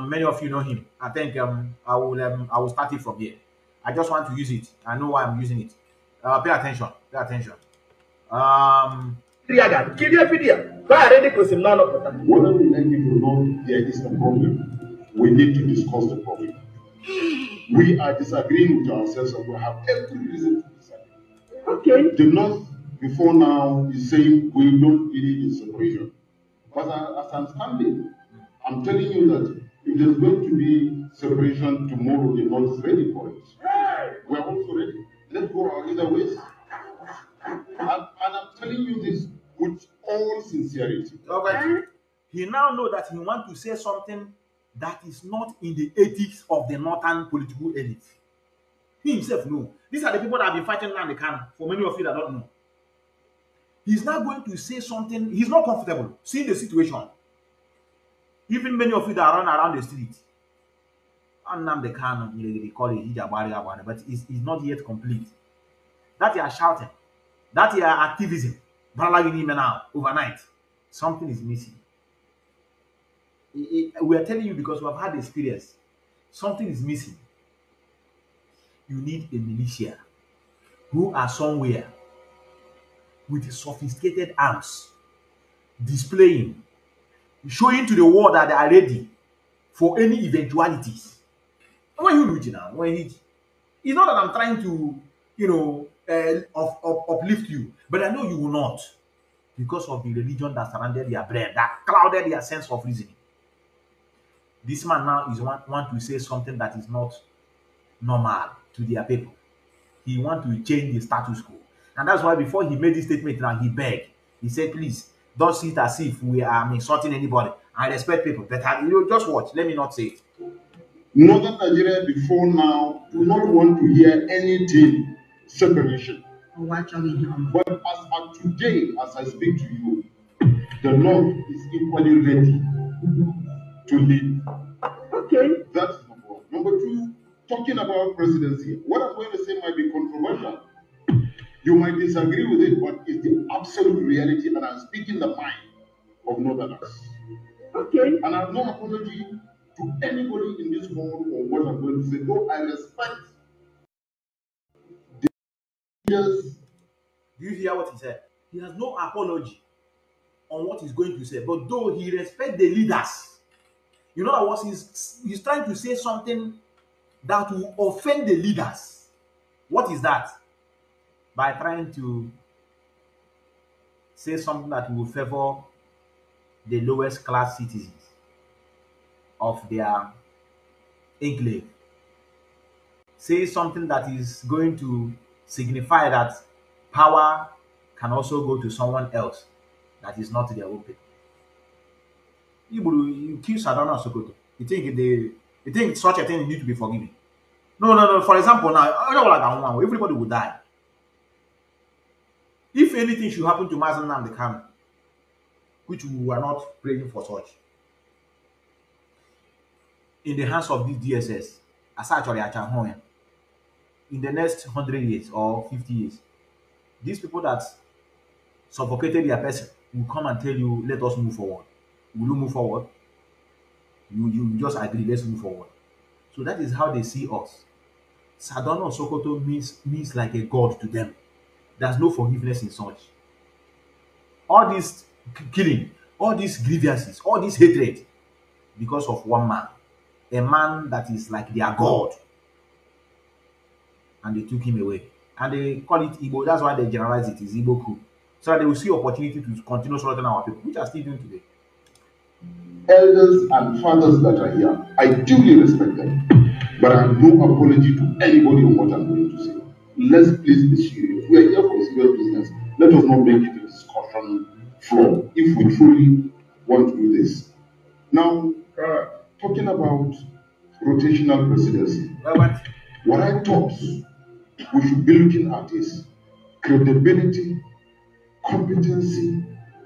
Many of you know him. I think I will start it from here. I just want to use it. I know why I'm using it. Pay attention. Pay attention. Whether we like it or not, there is a problem. We need to discuss the problem. We are disagreeing with ourselves and we have every reason to disagree. Okay. The North before now is saying we don't believe in separation. But as I'm standing, I'm telling you that if there's going to be separation tomorrow, the North is ready for it. We're also ready. Let's go our either ways. And I'm telling you this with all sincerity. Okay. He now knows that he wants to say something that is not in the ethics of the northern political elite. He himself knows. These are the people that have been fighting Nnamdi Kanu, for many of you that don't know. He's not going to say something, he's not comfortable seeing the situation. Even many of you that run around the street, Nnamdi Kanu, they call it, but it's not yet complete. That you are shouting, that you are activism, now, overnight, something is missing. We are telling you because we have had experience. Something is missing. You need a militia who are somewhere with sophisticated arms, displaying, showing to the world that they are ready for any eventualities. When you reach now, it's not that I'm trying to, uplift you, but I know you will not, because of the religion that surrounded their brain, that clouded their sense of reasoning. This man now is want to say something that is not normal to their people. He want to change the status quo. And that's why before he made this statement now, he begged. He said, please, don't see it as if we are insulting anybody. I respect people, but you just watch. Let me not say it. Northern Nigeria before now do not want to hear anything separation. But as of today, as I speak to you, the North is equally ready to lead. Okay. That's number one. Number two, talking about presidency, what I'm going to say might be controversial. You might disagree with it, but it's the absolute reality, and I'm speaking the mind of Northerners. Okay. And I have no apology to anybody in this forum or what I'm going to say. Though I respect the leaders. Do you hear what he said? He has no apology on what he's going to say, but though he respects the leaders, you know what he's trying to say something that will offend the leaders. What is that? By trying to say something that will favor the lowest class citizens of their enclave. Say something that is going to signify that power can also go to someone else that is not their own people. You kill Sadana Sokoto. You think such a thing need to be forgiven? No. For example, now everybody will die. If anything should happen to Mazi Nnamdi, which we are not praying for such, in the hands of this DSS, in the next 100 years or 50 years, these people that suffocated their person will come and tell you, let us move forward. Will you move forward? You just agree, let's move forward. So that is how they see us. Sadona Sokoto means like a god to them. There's no forgiveness in such. All this killing, all these grievances, all this hatred, because of one man. A man that is like their god. And they took him away. And they call it Igbo. That's why they generalize it. It's Igbo coup. So that they will see opportunity to continue slaughtering our people, which are still doing today. Elders and fathers that are here, I duly respect them. But I have no apology to anybody on what I'm going to say. Let's please be serious. We are here for serious business. Let us not make it a discussion floor if we truly want to do this. Now, talking about rotational presidency, what I thought we should be looking at is credibility, competency,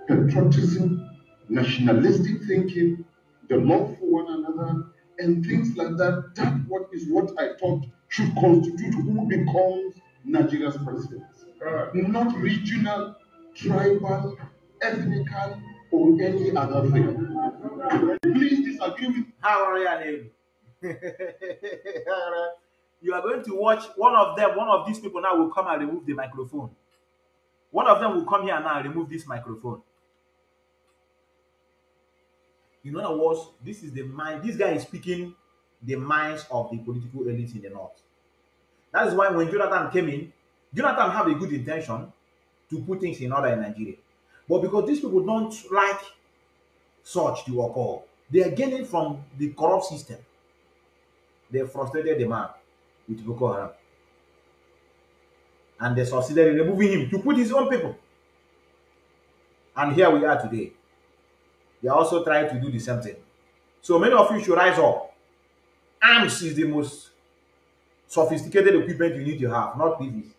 patriotism, nationalistic thinking, the love for one another, and things like that. That is what I thought should constitute who becomes Nigeria's president. Not regional, tribal, ethnical, or any other thing. Please disagree with me. How are you? You are going to watch one of these people now will come and remove the microphone. One of them will come here now and remove this microphone. In other words, this is the mind. This guy is speaking the minds of the political elites in the north. That is why when Jonathan came in, Jonathan had a good intention to put things in order in Nigeria. But because these people don't like such to occur, they are gaining from the corrupt system. They frustrated the man with Boko Haram. And they succeeded in removing him to put his own people. And here we are today. They are also trying to do the same thing. So many of you should rise up. Arms is the most sophisticated equipment you need to have, not PVC.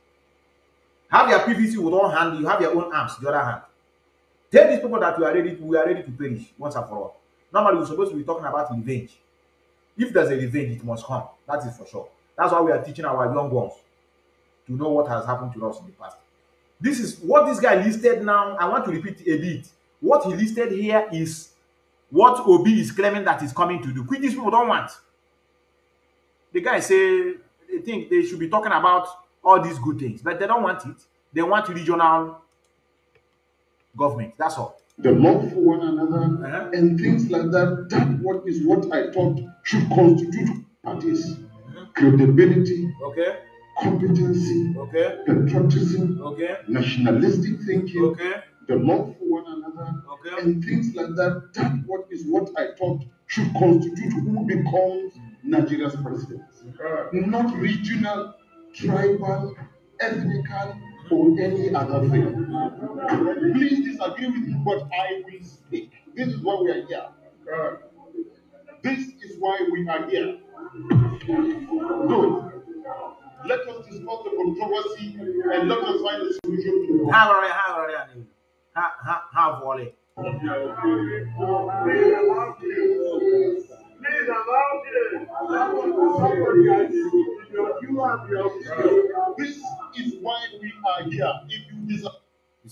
Have your PVC with one hand, you have your own arms, the other hand. Tell these people that we are ready to perish once and for all. Normally, we're supposed to be talking about revenge. If there's a revenge, it must come. That is for sure. That's why we are teaching our young ones to know what has happened to us in the past. This is what this guy listed now. I want to repeat a bit. What he listed here is what Obi is claiming that is coming to do, which these people don't want. The guy say they think they should be talking about all these good things, but they don't want it. They want regional government. That's all. The love for one another and things like that. That is what I thought should constitute parties. Credibility, competency, patriotism, nationalistic thinking, the love for one another, and things like that. That is what I thought should constitute who becomes Nigeria's president. Not regional, tribal, ethnical, or any other thing. Please disagree with me, but I will speak. This is why we are here. This is why we are here. Good. Let us discuss the controversy and let us find a solution. This is why we are here. If you disagree. You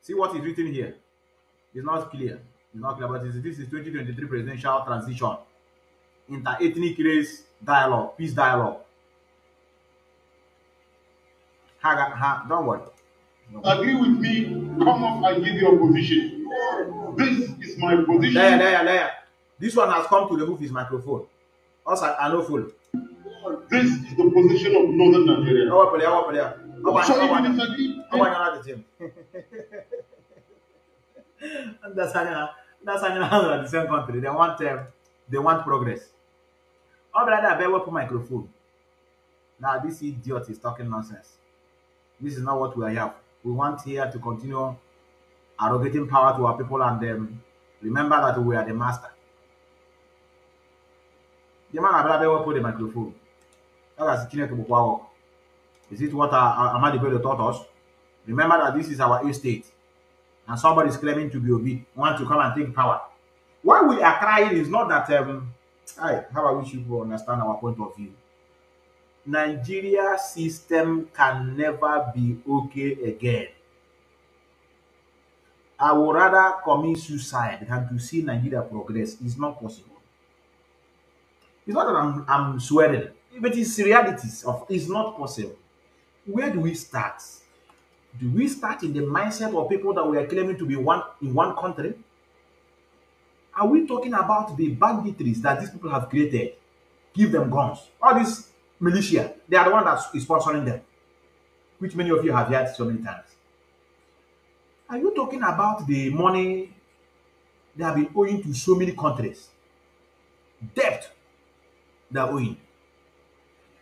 see what is written here? It's not clear. It's not clear, but this is 2023 presidential transition. Inter-ethnic race dialogue, peace dialogue. Don't worry. Agree with me, come up and give your position. This is my position. There. This one has come to remove his microphone. Also, I know full. This is the position of Northern Nigeria. So if you disagree, that's the same country. They want progress. Oh, brother, I better open microphone. Now this idiot is talking nonsense. This is not what we are here for. We want here to continue arrogating power to our people and remember that we are the master. The man I better open the microphone. Is it what Ahmadi taught us? Remember that this is our estate. And somebody is claiming to be Obi, want to come and take power. Why we are crying is not that how I wish you to understand our point of view. Nigeria system can never be okay again. I would rather commit suicide than to see Nigeria progress. It's not possible. It's not that I'm swearing, but it's realities of it's not possible. Where do we start? Do we start in the mindset of people that we are claiming to be one in one country? Are we talking about the banditries that these people have created? Give them guns. All this militia, they are the one that is sponsoring them, which many of you have heard so many times. Are you talking about the money they have been owing to so many countries? Debt they are owing.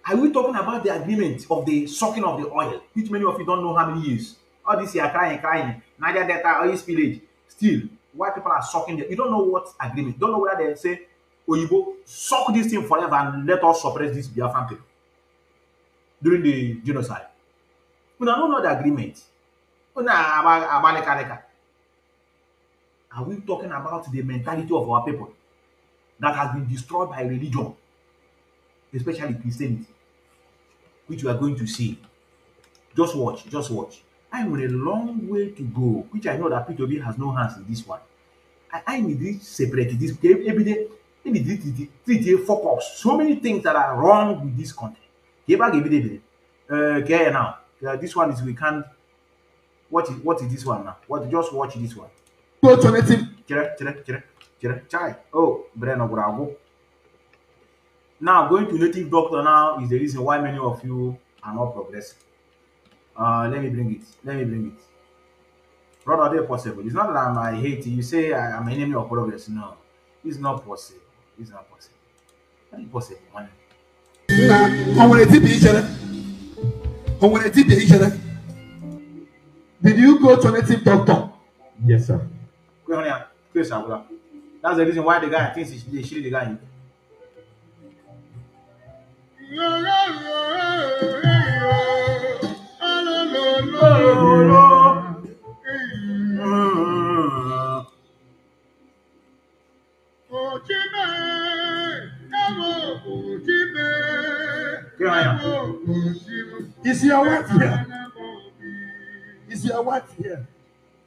Are we talking about the agreement of the sucking of the oil, which many of you don't know how many years? All this year crying. Niger Delta oil spillage. Still, why people are sucking them? You don't know what agreement. You don't know whether they say, Oyibo, suck this thing forever and let us suppress this Biafran people during the genocide. We don't know the agreement. Are we talking about the mentality of our people that has been destroyed by religion, especially Christianity, which we are going to see? Just watch. I'm on a long way to go, which I know that P2B has no hands in this one. I need to separate this every day. I need to focus. So many things that are wrong with this country. Okay, now this one is we can't. What is this one now? Just watch this one. Go to native. Chai. Oh, Breno Bravo. Now going to native doctor now is the reason why many of you are not progressing. Let me bring it. Brother, they possible. It's not that I hate you. You say I'm an enemy of progress. No, it's not possible. It's not possible. It's impossible, man. Did you go to a native doctor? Yes, sir. That's the reason why the guy thinks they shoot the guy. Is your wife here? Is your wife here?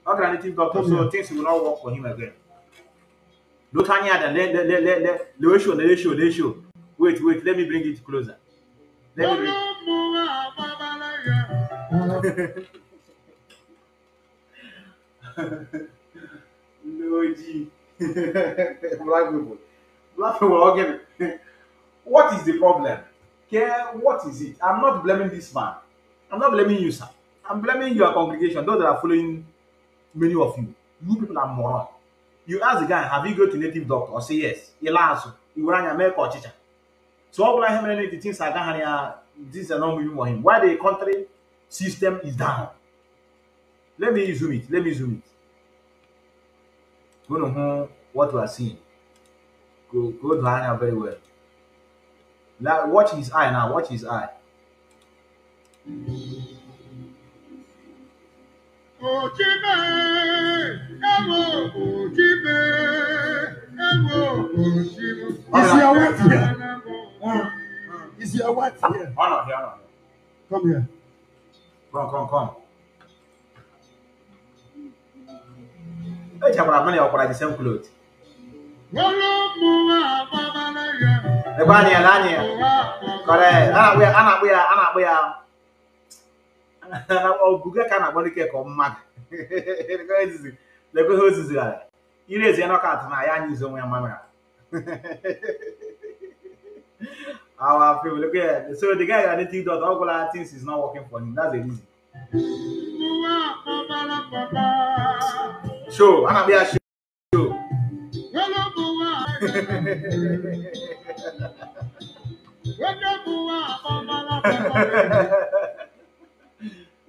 Alternative doctor, so things will not work for him again. Look at the show. Wait, let me bring it closer. Let me no, G. Black people again. What is the problem? What is it? I'm not blaming this man. I'm not blaming you, sir. I'm blaming your congregation, those that are following many of you. You people are moron. You ask the guy, have you go to native doctor? Or say yes. You answer. You run your make or chicha. So all I have many things I got Things are not moving for him. Why the country system is down? Let me zoom it. Let me zoom it. Go to what we are seeing. Go to Hanya very well. Now, watch his eye now. Watch his eye. Is your wife here? Is your wife here? Oh, no. Come here. Come. Hey, Chabra, money or the same clothes. The Banya, correct. Oh, Google can have one cake or mad. The good is there. You raise your cat and I use on my mamma. Our people look at so the guy I think that all things is not working for him. That's the reason. Show, I'll be a show.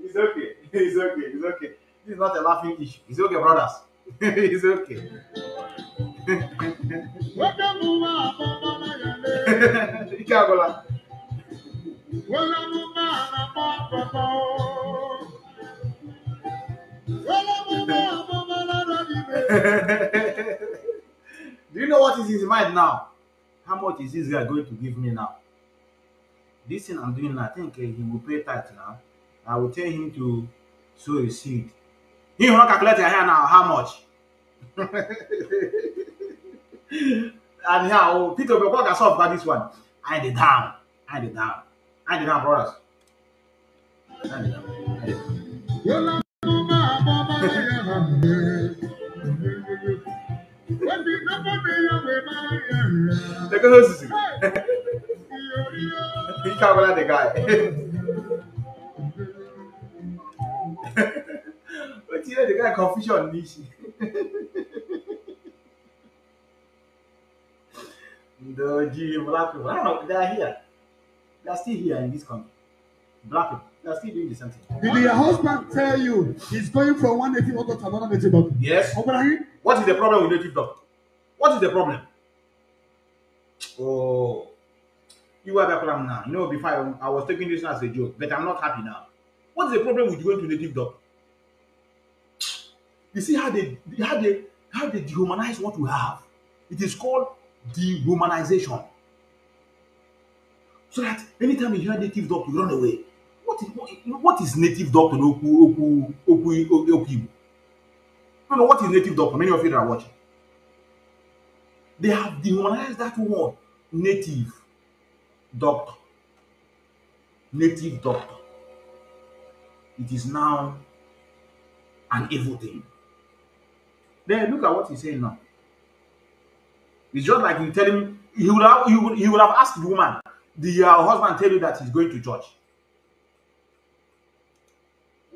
It's okay. It's okay. This is not a laughing issue. It's okay, brothers. It's okay. Do you know what is in his mind now? How much is this guy going to give me now? This thing I'm doing now, I think he will pay tax now. I will tell him to sow a seed. He will not calculate here now how much. And now Peter will work us off by this one. I did down, brothers. I did down. Look at who's he can't let the guy. But you know the guy confusion niche. The G black people. I don't know, they are here. They are still here in this country. Black people. They are still doing the same thing. Did your husband tell you he's going from one native doctor to another native doctor? Yes. What is the problem with native doctor? What is the problem? Oh, you have a problem now. You know, before I was taking this as a joke, but I'm not happy now. What is the problem with going to native doctor? You see how they dehumanize what we have. It is called dehumanization. So that anytime you hear native doctor, you run away. What is native doctor? No, what is native doctor? Many of you that are watching. They have dehumanized that word, native doctor. Native doctor. It is now an evil thing. Then look at what he's saying now. It's just like you tell him, he would have asked the woman, did your husband tell you that he's going to church?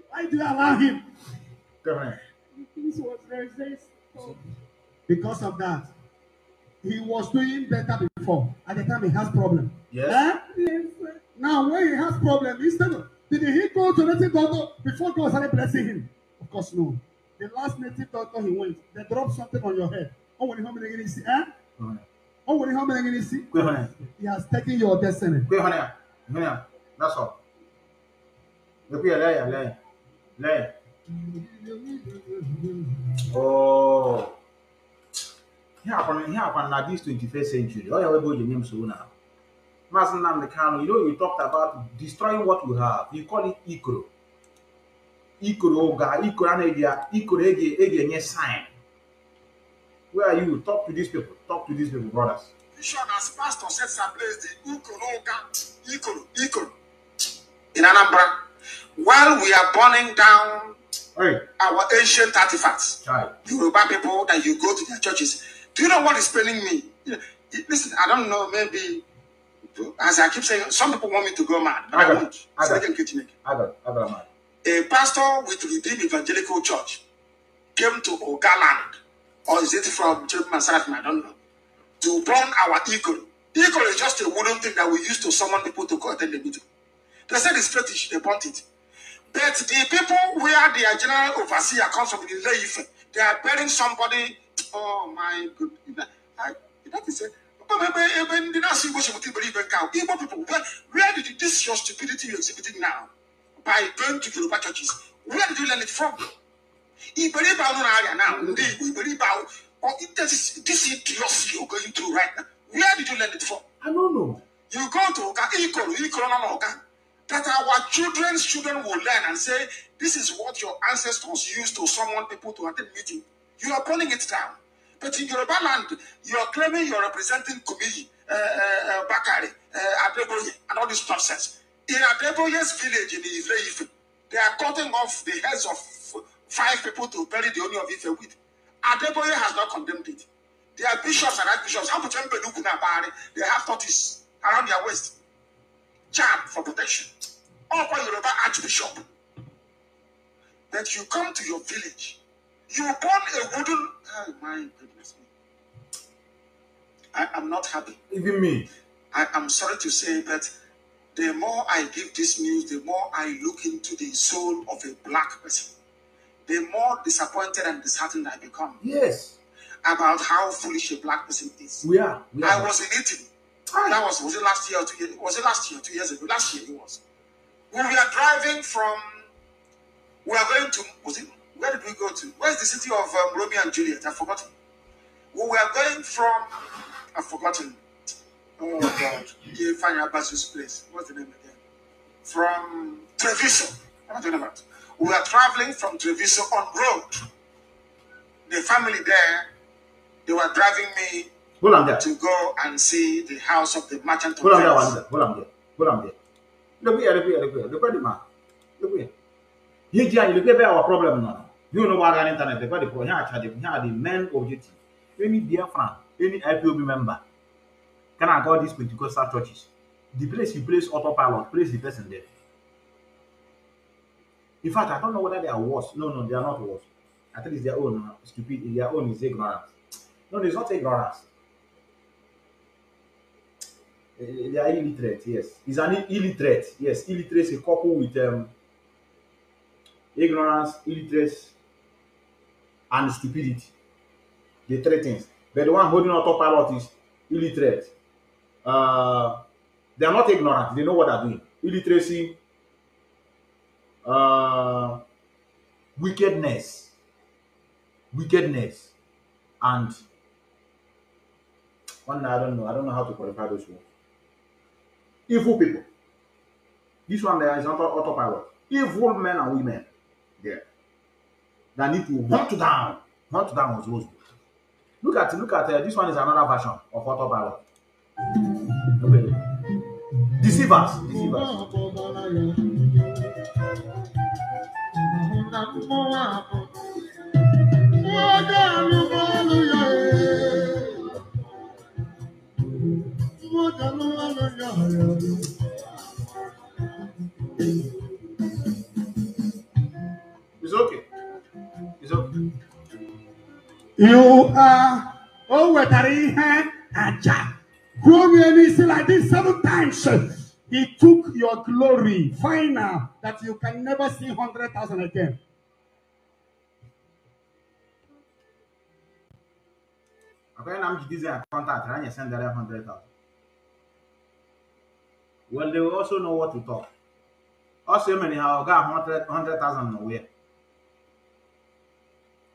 Why do you allow him? Go ahead. Because of that. He was doing better before. At the time he has problem. Yes. Yes. Now when he has problem, instead of did he go to native doctor before God started blessing him? Of course no. The last native doctor he went, they dropped something on your head. Oh, when you see, oh, when you see, he has taken your destiny. That's all. Oh. Here upon this 21st century. All your way name so now. Mazi Nnamdi Kanu, you know, you talked about destroying what we have. You call it Ikoro. Ikoro sign. Where are you? Talk to these people, brothers. Bishop as pastor said some place the Ikoro in Anambra. While we are burning down our ancient artifacts, Yoruba people that you go to their churches. Do you know what is paining me? Listen, I don't know, maybe, as I keep saying, some people want me to go mad. But I won't. I got mad. A pastor with Redeemed Evangelical Church came to Ogaland, or is it from Children I don't know, to burn our Ikoro. Ikoro is just a wooden thing that we use to summon people to go attend the meeting. They said it's fetish, they bought it. But the people where the general overseer comes from in Leife, they are burying somebody. Oh my goodness. That is it. Igbo people, where did this your stupidity you're exhibiting now? By going to Yoruba churches, where did you learn it from? Now, this idiocy you're going through right now. Where did you learn it from? I don't know. You go to that our children's children will learn and say, this is what your ancestors used to summon people to attend meeting. You are pulling it down. But in Yoruba land, you are claiming you are representing Kumiyi, Bakari, Adeboye, and all this nonsense. In Adeboye's village in Ife, they are cutting off the heads of 5 people to bury the owner of Ife with. Adeboye has not condemned it. They are bishops and archbishops. How much they have tortoise around their waist. Jam for protection. All for Yoruba archbishop. That you come to your village. You burn a wooden... Oh my goodness me. I am not happy. Even me. I am sorry to say that the more I give this news, the more I look into the soul of a black person, the more disappointed and disheartened I become. Yes. About how foolish a black person is. We are. I was in Italy. That was it last year or 2 years? Was it last year, 2 years ago? Last year it was. When we are driving from, we are going to, was it, where did we go to? Where's the city of Romeo and Juliet? I've forgotten. We were going from, I've forgotten. Oh God, Fanya Basu's place. What's the name again? From Treviso. I'm not talking about. We were traveling from Treviso on road. The family there, they were driving me to go and see the house of the merchant of Venice. Hold on there. Look at the man. Look here. You look at our problem now. You know what on internet, the main objective. Any Biafran, any Ipob member can I call these Pentecostal churches. The place you place autopilot, place the person there. In fact, I don't know whether they are worse. No, they are not worse. I think it's their own stupidity, their own is ignorance. No, it's not ignorance. They are illiterate, yes. It's an illiterate, yes. Illiteracy coupled with ignorance, illiteracy, and stupidity. The 3 things. But the one holding autopilot is illiterate. They are not ignorant. They know what they're doing. Illiteracy, wickedness, and one I don't know how to qualify those words. Evil people. This one there is not autopilot. Evil men and women there that need to hunt down was those. Look at this one is another version of autopilot. Okay. Deceivers. It's okay. You are Aja. Growing like this 7 times. He took your glory. Find out that you can never see 100,000 again. Okay, I'm using a contact and you send that 100,000. Well, they will also know what to talk. Also, anyhow, got 100,000 nowhere.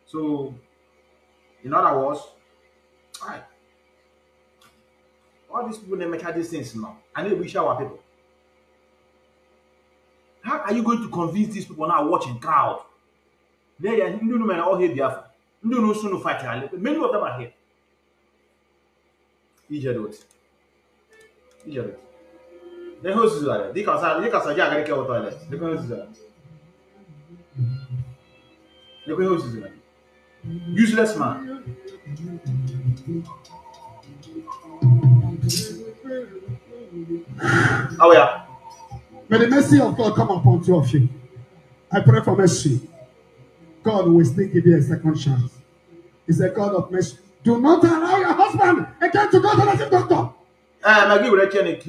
So, in other words, all these people they make these things now. I need to reach our people. How are you going to convince these people now watching crowd? They are Hindu men all here Biafra. Hindu no soon fight. Many of them are here. Idiot. The host is there. They can say jaga ke toilet. The host is there. The host is there. Useless man. Oh yeah. May the mercy of God come upon 2 of you. I pray for mercy. God will still give you a second chance. He's a God of mercy. Do not allow your husband again to go to the doctor. Maggie will check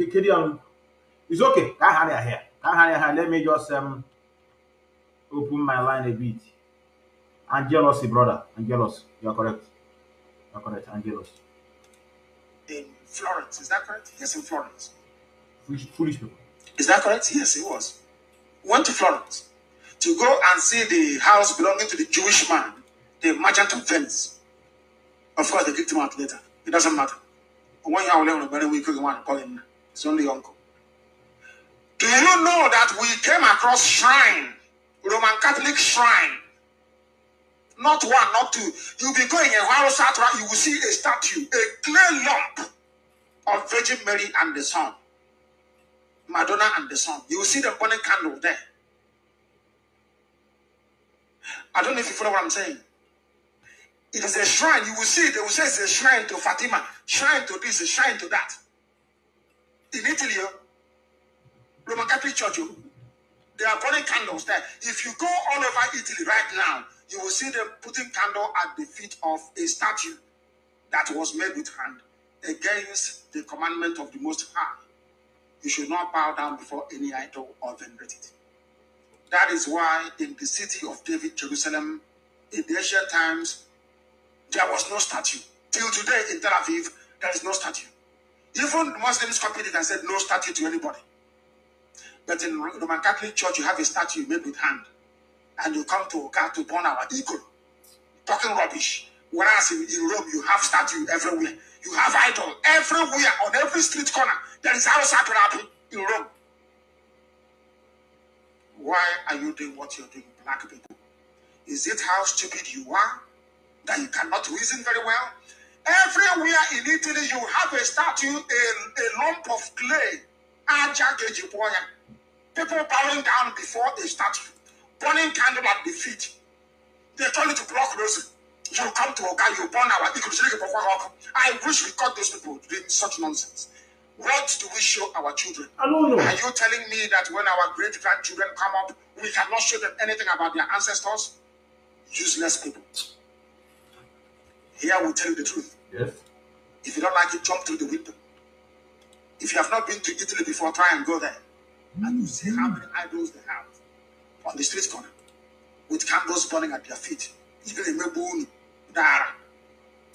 It's okay. I have it here. Let me just open my line a bit. Angelos, brother. Angelos. You're correct. You're correct, Angelos. In Florence, is that correct? Yes, in Florence. Foolish people. Is that correct? Yes, it was. Went to Florence to go and see the house belonging to the Jewish man, the merchant of Venice. Of course, they kicked him out later. It doesn't matter. When you are alone, very weak, you want to call him. It's only uncle. Do you know that we came across shrine, Roman Catholic shrine? Not one, not two. You'll be going in Waro Satra, you will see a statue, a clay lump of Virgin Mary and the Son. Madonna and the Son. You will see the burning candle there. I don't know if you follow what I'm saying. It is a shrine. You will see, they will say it's a shrine to Fatima, shrine to this, a shrine to that. In Italy, Roman Catholic Church, they are burning candles there. If you go all over Italy right now, you will see them putting candle at the feet of a statue that was made with hand against the commandment of the Most High. You should not bow down before any idol or venerate it. That is why in the city of David, Jerusalem, in the ancient times, there was no statue. Till today in Tel Aviv, there is no statue. Even Muslims copied it and said no statue to anybody. But in Roman Catholic Church, you have a statue made with hand. And you come to God to burn our ego. Talking rubbish. Whereas in Rome, you have statue everywhere. You have idol everywhere, on every street corner. There is house happen in Rome. Why are you doing what you're doing, black people? Is it how stupid you are? That you cannot reason very well? Everywhere in Italy, you have a statue, a lump of clay. People bowing down before a statue, burning candle at the feet. They told you to block those. You come to Oga, you burn our equals. I wish we caught those people doing such nonsense. What do we show our children? I don't know. Are you telling me that when our great-grandchildren come up, we cannot show them anything about their ancestors? Useless people. Here we tell you the truth. Yes. If you don't like it, jump through the window. If you have not been to Italy before, try and go there. And you see how many idols they have on the street corner with candles burning at their feet.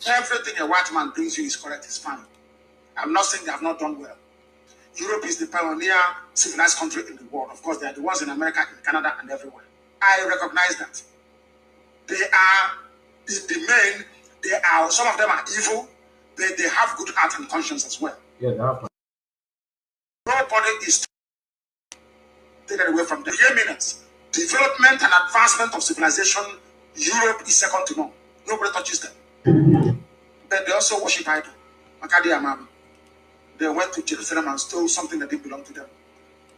Everything a white man brings you is correct, is fine. I'm not saying they have not done well. Europe is the pioneer civilized country in the world. Of course, they are the ones in America, in Canada, and everywhere. I recognize that. They are, in the main, some of them are evil, but they have good heart and conscience as well. Yeah, they have. Nobody is taken away from them. Development and advancement of civilization, Europe is second to none. Nobody touches them. But they also worship idol. They went to Jerusalem and stole something that didn't belong to them.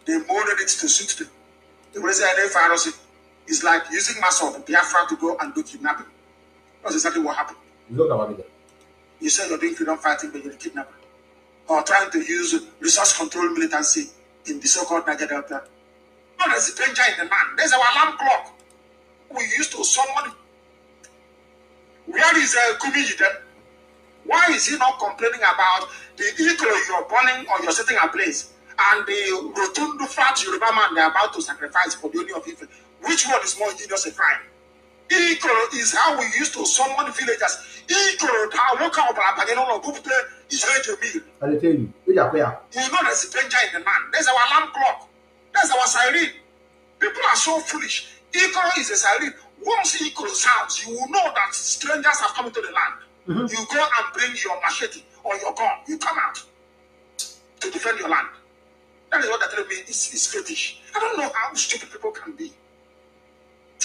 They molded it to suit them. It's like using muscle of Biafra to go and do kidnapping. That's exactly what happened. You say you're doing freedom fighting, but you're a kidnapper. Or trying to use resource control militancy in the so-called Niger Delta. No, there's a danger in the land. There's our alarm clock. We used to summon. Where is Kumi then? Why is he not complaining about the eagle you're burning or you're setting ablaze and the rotund fat Yoruba man they're about to sacrifice for the Oni of Ife? Which one is more heinous a crime? Eagle is how we used to summon villagers. Eagle, how woke up I tell you. You know there's a danger in the land. There's our alarm clock. There's our siren. People are so foolish. Eagle is a siren. Once eagle sounds, you will know that strangers have come into the land. You go and bring your machete or your gun. You come out to defend your land. That is what they're telling me is fetish. I don't know how stupid people can be.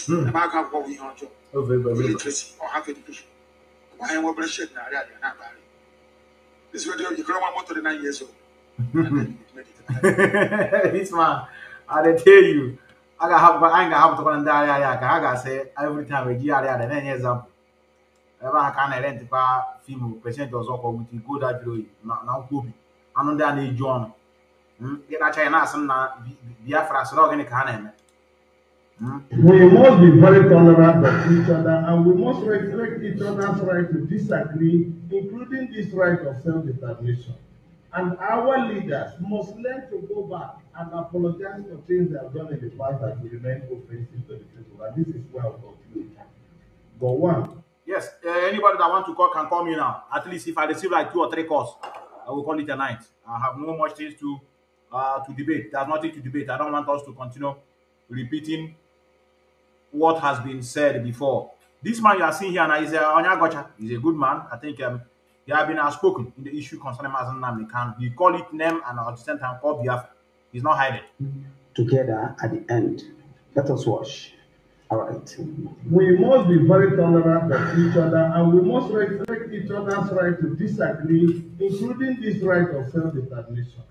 About have what we have job. Illiteracy or have education. Why am I bullshit now? This video, you grow one more to the 9 years old. This man, I tell you, I ain't have to go and die. I say every time we get there, 9 years old. I can identify female percent or so with good at you. Now, Kobe. I know that need John. Get a China, some Biafra, so organic cannon. We must be very tolerant of each other and we must respect each other's right to disagree, including this right of self-determination. And our leaders must learn to go back and apologize for things they have done in the past that will remain offensive to the people. And this is where I'll conclude. But one. Yes, anybody that want to call can call me now. At least if I receive like 2 or 3 calls, I will call it a night. I have no much things to debate. There's nothing to debate. I don't want us to continue repeating what has been said before. This man you are seeing here now is Onyagocha. He's a good man. I think he has been outspoken in the issue concerning Mazi Nnamdi. He call it name and at the same time call Biafra. He's not hiding. Together at the end, let us watch. All right. We must be very tolerant of each other, and we must respect each other's right to disagree, including this right of self-determination.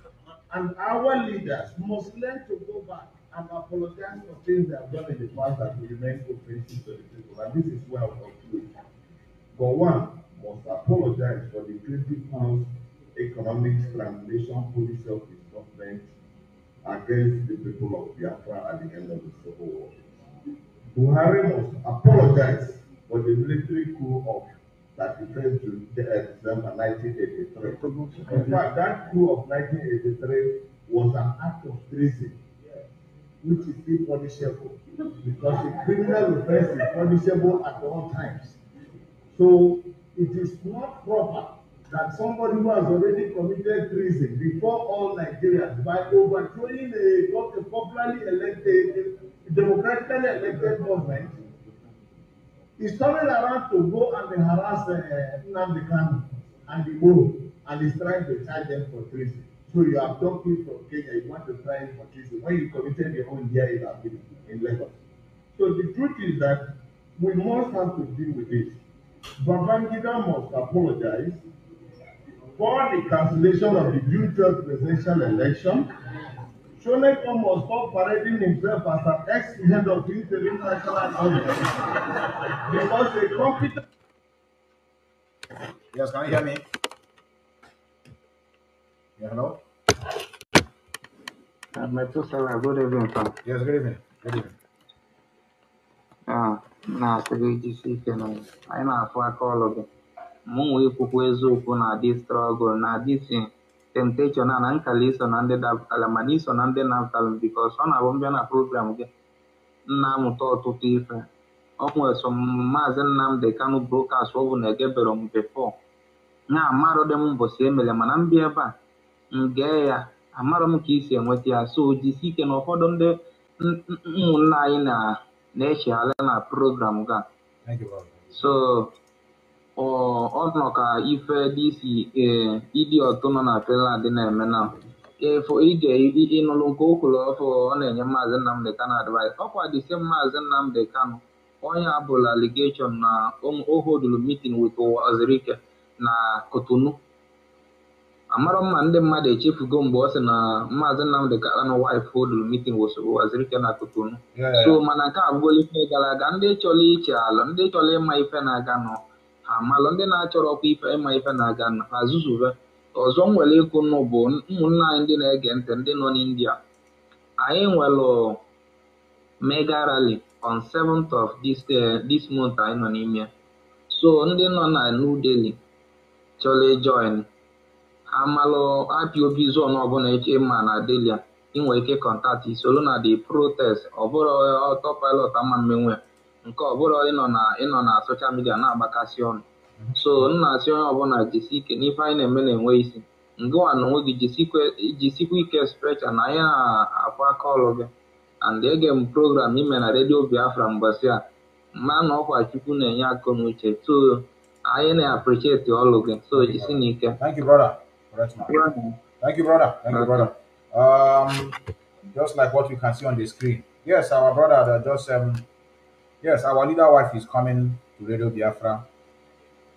And our leaders must learn to go back and apologize for things they have done in the past that will remain offensive to the people. And this is where I'll conclude. But one must apologize for the 20 pounds economic strangulation policy of his government against the people of Biafra at the end of the Civil War. Buhari must apologize for the military coup of 31st December 1983. In fact, that coup of 1983 was an act of treason, which is still punishable, because a criminal offense is punishable at all times. So it is not proper that somebody who has already committed treason before all Nigerians by overthrowing a popularly elected, democratically elected government is turning around to go and harass Nnamdi Kanu and the Ipob, and is trying to charge them for treason. So you have done it from Kenya, you want to try him for treason when you committed your own here in Lagos. So the truth is that we must have to deal with this. Babangida must apologize for the cancellation of the June 12th presidential election. Shoneko must stop parading himself as an ex-head of the international government because a competent. Yes, can you hear me? Yeah, hello? Methuselah, good evening, sir. Yes, good evening. Good evening. I na-afụ aka ọlụ gị. Mụ nwee ikwukwu eziokwu na dị strọgụl na dị temptation na nkala iso na ndị dapụtara mana iso na ndị napụtara bikos ọ na-abụ mbịa na program gị nna-amụta ọtụtụ ife. Ọ nwere so Maazị Nnamdi Kanu broadcast ọ bụ na egebere m before nya amarọ dị m mbọsị emere mana mbịa ebe a ngee ya amarọ m ka isi enweta ya so jisi ike na ụfọdụ ndị ụmụnna anyị na-echegharị na program ga so ọ nọ ka ife dị isi ịdị ọtụ nọ na Finland na-eme na efo ige ịnụlụ nke okwuru ọfụ ọ na-enye Maazị Nnamdi Kanu advice ọkwa dị same Maazị Nnamdi Kanu onye abụla allegation na o hodulu meeting with Ozirike na Kotonu. Amara mma ndị mmadụ echefugo mgbe ọ sị na Maazị Nnamdi Kanu wife hodulu meeting with Ozirike na Kotonu. So mana nke abụgo ife gara aga ndị chọrọ iche ala ndị chọrọ ịma ife na-aga nọ ha malụ ndị na-achọrọkwa ife ịma ife na-aga nọ ha zuzuve. Ọzọ nwere ịkụ nụ bụ ụmụnna anyị ndị na-ege ntị ndị nọ n'India. Anyị nwere mega rally on 7th of this month anyị nọ n'ime. So ndị nọ na New Delhi chọrọ join amalụ IPOB zone ọbụla eche ma na Delhi inwe ike contact isolu na the protest ọbụrụ autopilot ama mmenwe nke ọbụrụ ịnọ na social media na-agbakasị ọnụ. So nna asị onye ọbụla jisi ike n'ife anyị na-eme na-enwe isi ngụwa na onwe gị jisikwa ike sprecha na anyị na-afụ aka ọlụ gị and ege m program ime na redio Biafra mbọsị a mma na ọkwa Chukwu na-enye akụ n'uche so anyị na-appreciate ọlụ gị so jisi n'ike. Thank you, brother. Thank you, brother. Thank you, brother. Just like what you can see on the screen. Yes, our brother yes, our leader wife is coming to Radio Biafra.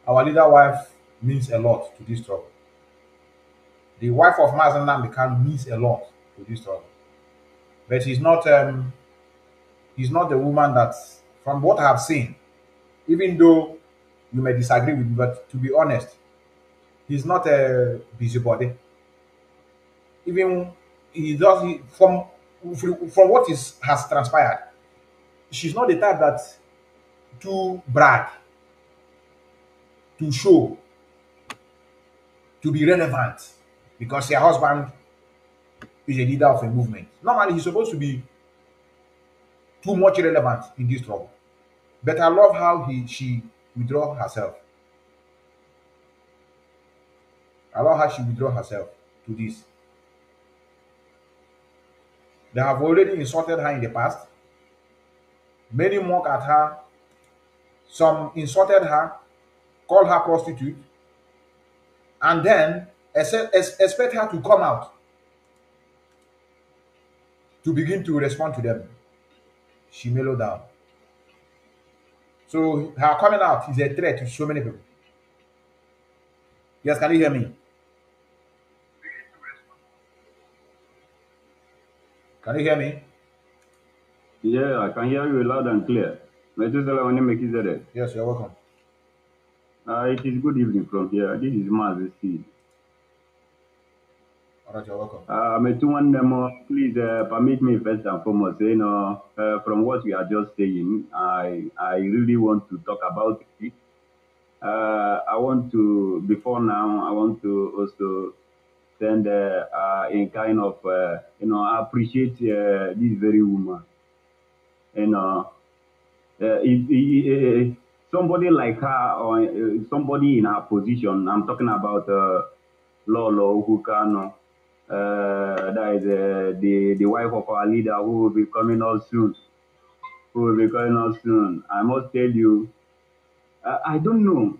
Our leader wife means a lot to this struggle. The wife of Mazi Nnamdi Kanu means a lot to this struggle. But he's not the woman that, from what I have seen, even though you may disagree with me, but to be honest, he's not a busybody. Even from what has transpired, she's not the type that to brag, to show, to be relevant. because her husband is a leader of a movement. Normally, he's supposed to be too much relevant in this trouble. But I love how she withdraw herself. I love how she withdraw herself to this. They have already insulted her in the past. Many mock at her. Some insulted her, called her prostitute, and then expect her to come out to begin to respond to them. She mellowed down. So her coming out is a threat to so many people. Yes, can you hear me? Can you hear me? Yeah, I can hear you loud and clear. Methuselah, when you make it. Yes, you're welcome. It is good evening from here. This is Mazi. All right, you're welcome. Please permit me first and foremost, from what you are just saying, I really want to talk about it. I want to, before now, I want to also send in kind of, appreciate this very woman. If somebody like her or somebody in her position, I'm talking about Lolo Kanu, that is the wife of our leader who will be coming out soon. I must tell you, I don't know.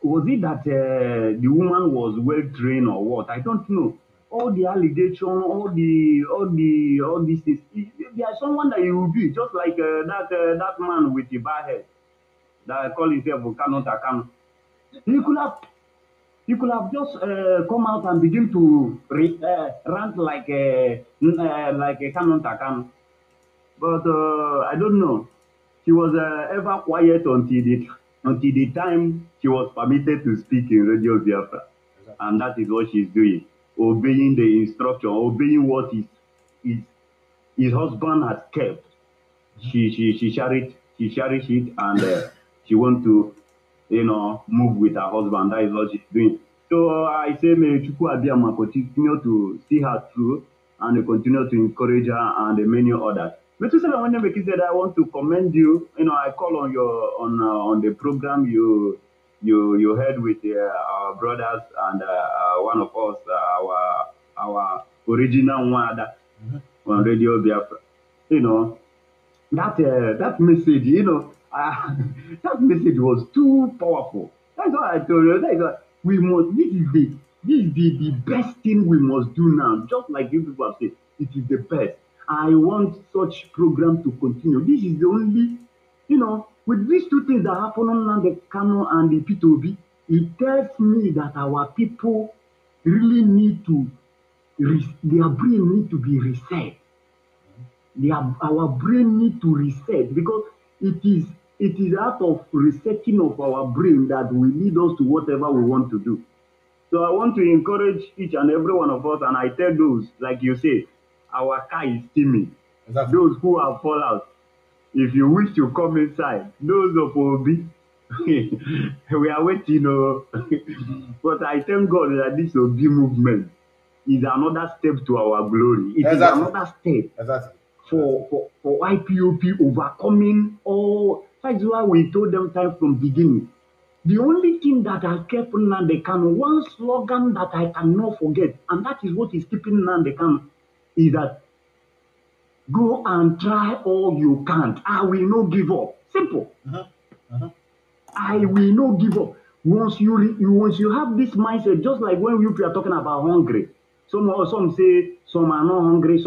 Was it that the woman was well trained or what? I don't know. All the allegation, all these things. There's someone that you will be just like that man with the bad head that call himself Kanu. He could have just come out and begin to rant like a Kanu. But I don't know. She was ever quiet until the time she was permitted to speak in Radio Biafra. Exactly. And that is what she's doing. Obeying the instruction, obeying what his husband has kept. She cherish it, and she want to, move with her husband. That is what she's doing. So I say, may Chukwu Abiyama continue to see her through and continue to encourage her and many others. Methuselah, when you said, I want to commend you. I call on your on the program you had with our brothers and one of us, our original one on Radio Biafra. That message, that message was too powerful. That's why I told you. That's why we must. This is the best thing we must do now. Just like you people have said, it is the best. I want such program to continue. This is the only, with these two things that happen on the Kanu and the P2B, it tells me that our people really need to, their brain need to be reset. Our brain need to reset because it is out of resetting of our brain that will lead us to whatever we want to do. So I want to encourage each and every one of us, and I tell those, like you say, our car is steaming. Exactly. Those who have fallen out, if you wish to come inside, those of Obi, we are waiting. But I thank God that this Obi movement is another step to our glory. It is another step for IPOP overcoming all. That's why we told them time from beginning. The only thing that has kept Nnamdi Kanu, one slogan that I cannot forget, and that is what is keeping Nnamdi Kanu, is that go and try all you can. I will not give up. Simple. I will not give up. Once you have this mindset, just like when you are talking about hungry, some say some are not hungry.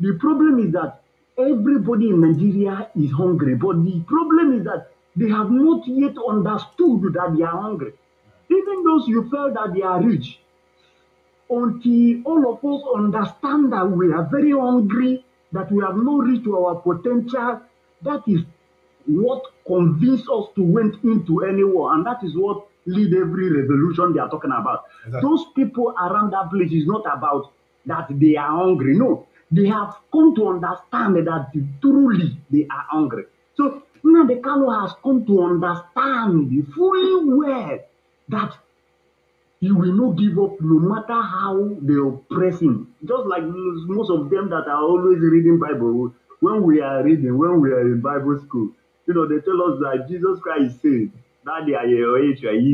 The problem is that everybody in Nigeria is hungry, but the problem is that they have not yet understood that they are hungry. Even those you felt that they are rich, until all of us understand that we are very hungry, that we have not reached our potential, that is what convinced us to went into any war, and that is what lead every revolution they are talking about. Exactly. Those people around that place is not about that they are hungry. No, they have come to understand that truly they are hungry. So Nnamdi Kanu has come to understand fully well that He will not give up no matter how they oppress him. Just like most of them that are always reading Bible. When we are reading, when we are in Bible school, you know, they tell us that Jesus Christ said, that he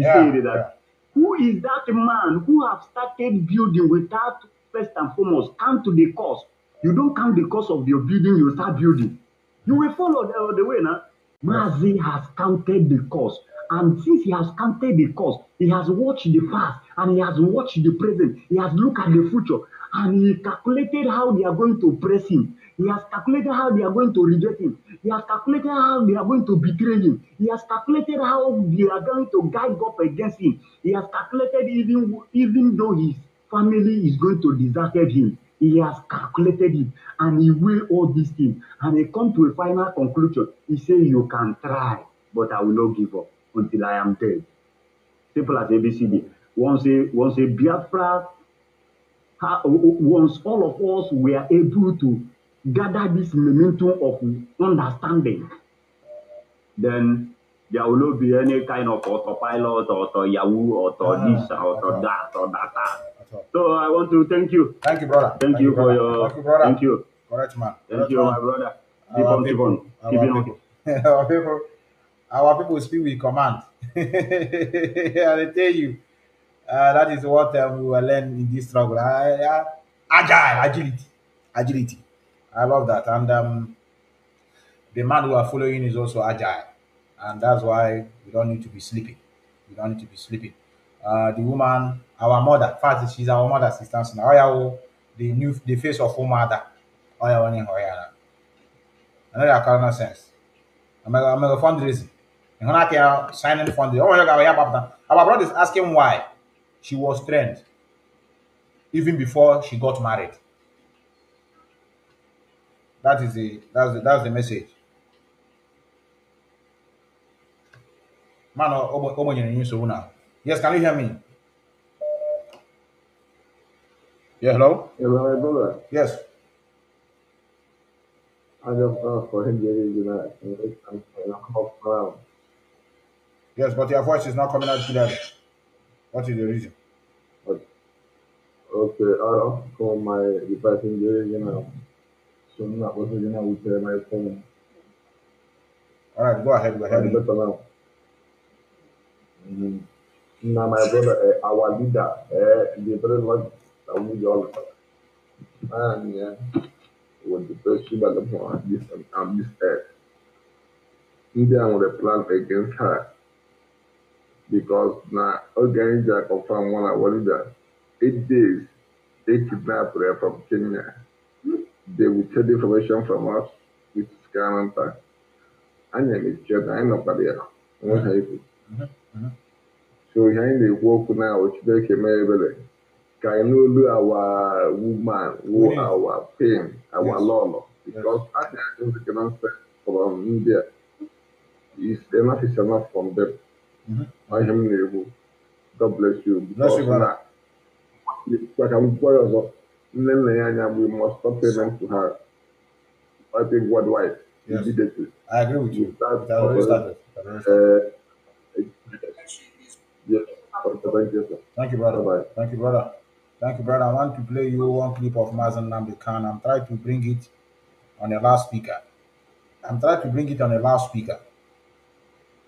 said that, who is that man who have started building without first and foremost count to the cost? You don't count the cost of your building, you start building. You will follow the way now. Mazi has counted the cost. And since he has counted the cost, he has watched the past and he has watched the present. He has looked at the future and he calculated how they are going to press him. He has calculated how they are going to reject him. He has calculated how they are going to betray him. He has calculated how they are going to guide up against him. He has calculated even though his family is going to desert him. He has calculated it and he will all these things. And he come to a final conclusion. He say, you can try, but I will not give up until I am dead. Simple as ABCD. Once a Biafra, once all of us were able to gather this momentum of understanding, then there will not be any kind of autopilot or Yahoo or this or that or that. So I want to thank you. Thank you, brother. Thank you for your. Thank you, brother. Thank you. Correct, man. Thank you, my brother. Keep on. Our people speak with command. I tell you, that is what we will learn in this struggle. Agility. I love that. And the man who are following is also agile. And that's why we don't need to be sleeping. The woman, our mother, in fact, she's our mother, sister. The face of her mother. I know that kind of sense. I'm a fundraising. And when I can sign in fundraising, our brother is asking why she was trained even before she got married. That's the message. Man, yes, can you hear me? Yeah, hello? Hello, brother. Yes. I just for him Yes, but your voice is not coming out clearly. What is the reason? Okay, I'll call my device injury, so I'm not listening with my phone. All right, go ahead. Better now. Now, my brother, our leader, the very much that we all and yeah, with the best people on this earth. India with a plan against her because now again, I confirm one of leader. 8 days they kidnapped her from Kenya. They will take the information from us, which is Canada. And then it's just I know nobody else. So behind the work now, which they came over, can you do our woman, who our pain, our law, because I think we cannot say from India is enough from them. I am able. God bless you. Because now, we must stop payment to her. I think worldwide. Yes. Immediately. I agree with you. It has already started. Yes. Thank you, sir. Thank you, brother. Bye-bye. Thank you, brother. I want to play you one clip of Mazi Nnamdi. I'm trying to bring it on a loudspeaker.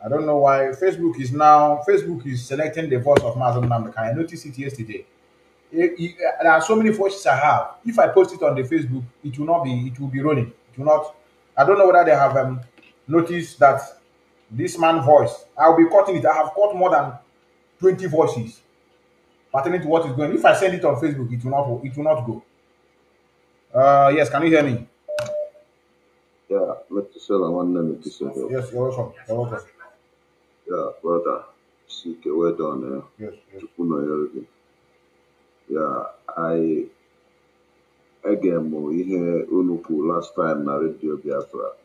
I don't know why Facebook is selecting the voice of Mazi Nnamdi. I noticed it yesterday. There are so many voices I have. If I post it on the Facebook, it will be rolling. It will not. I don't know whether they have noticed that this man's voice. I'll be cutting it. I have cut more than 20 voices pertaining to what is going. If I send it on Facebook, it will not go. Yes, can you hear me? Yeah, Methuselah, Methuselah. Yes, you're welcome. Yeah, brother. Well done. Yes. Yeah, I again ihe unu last time na Radio Biafra.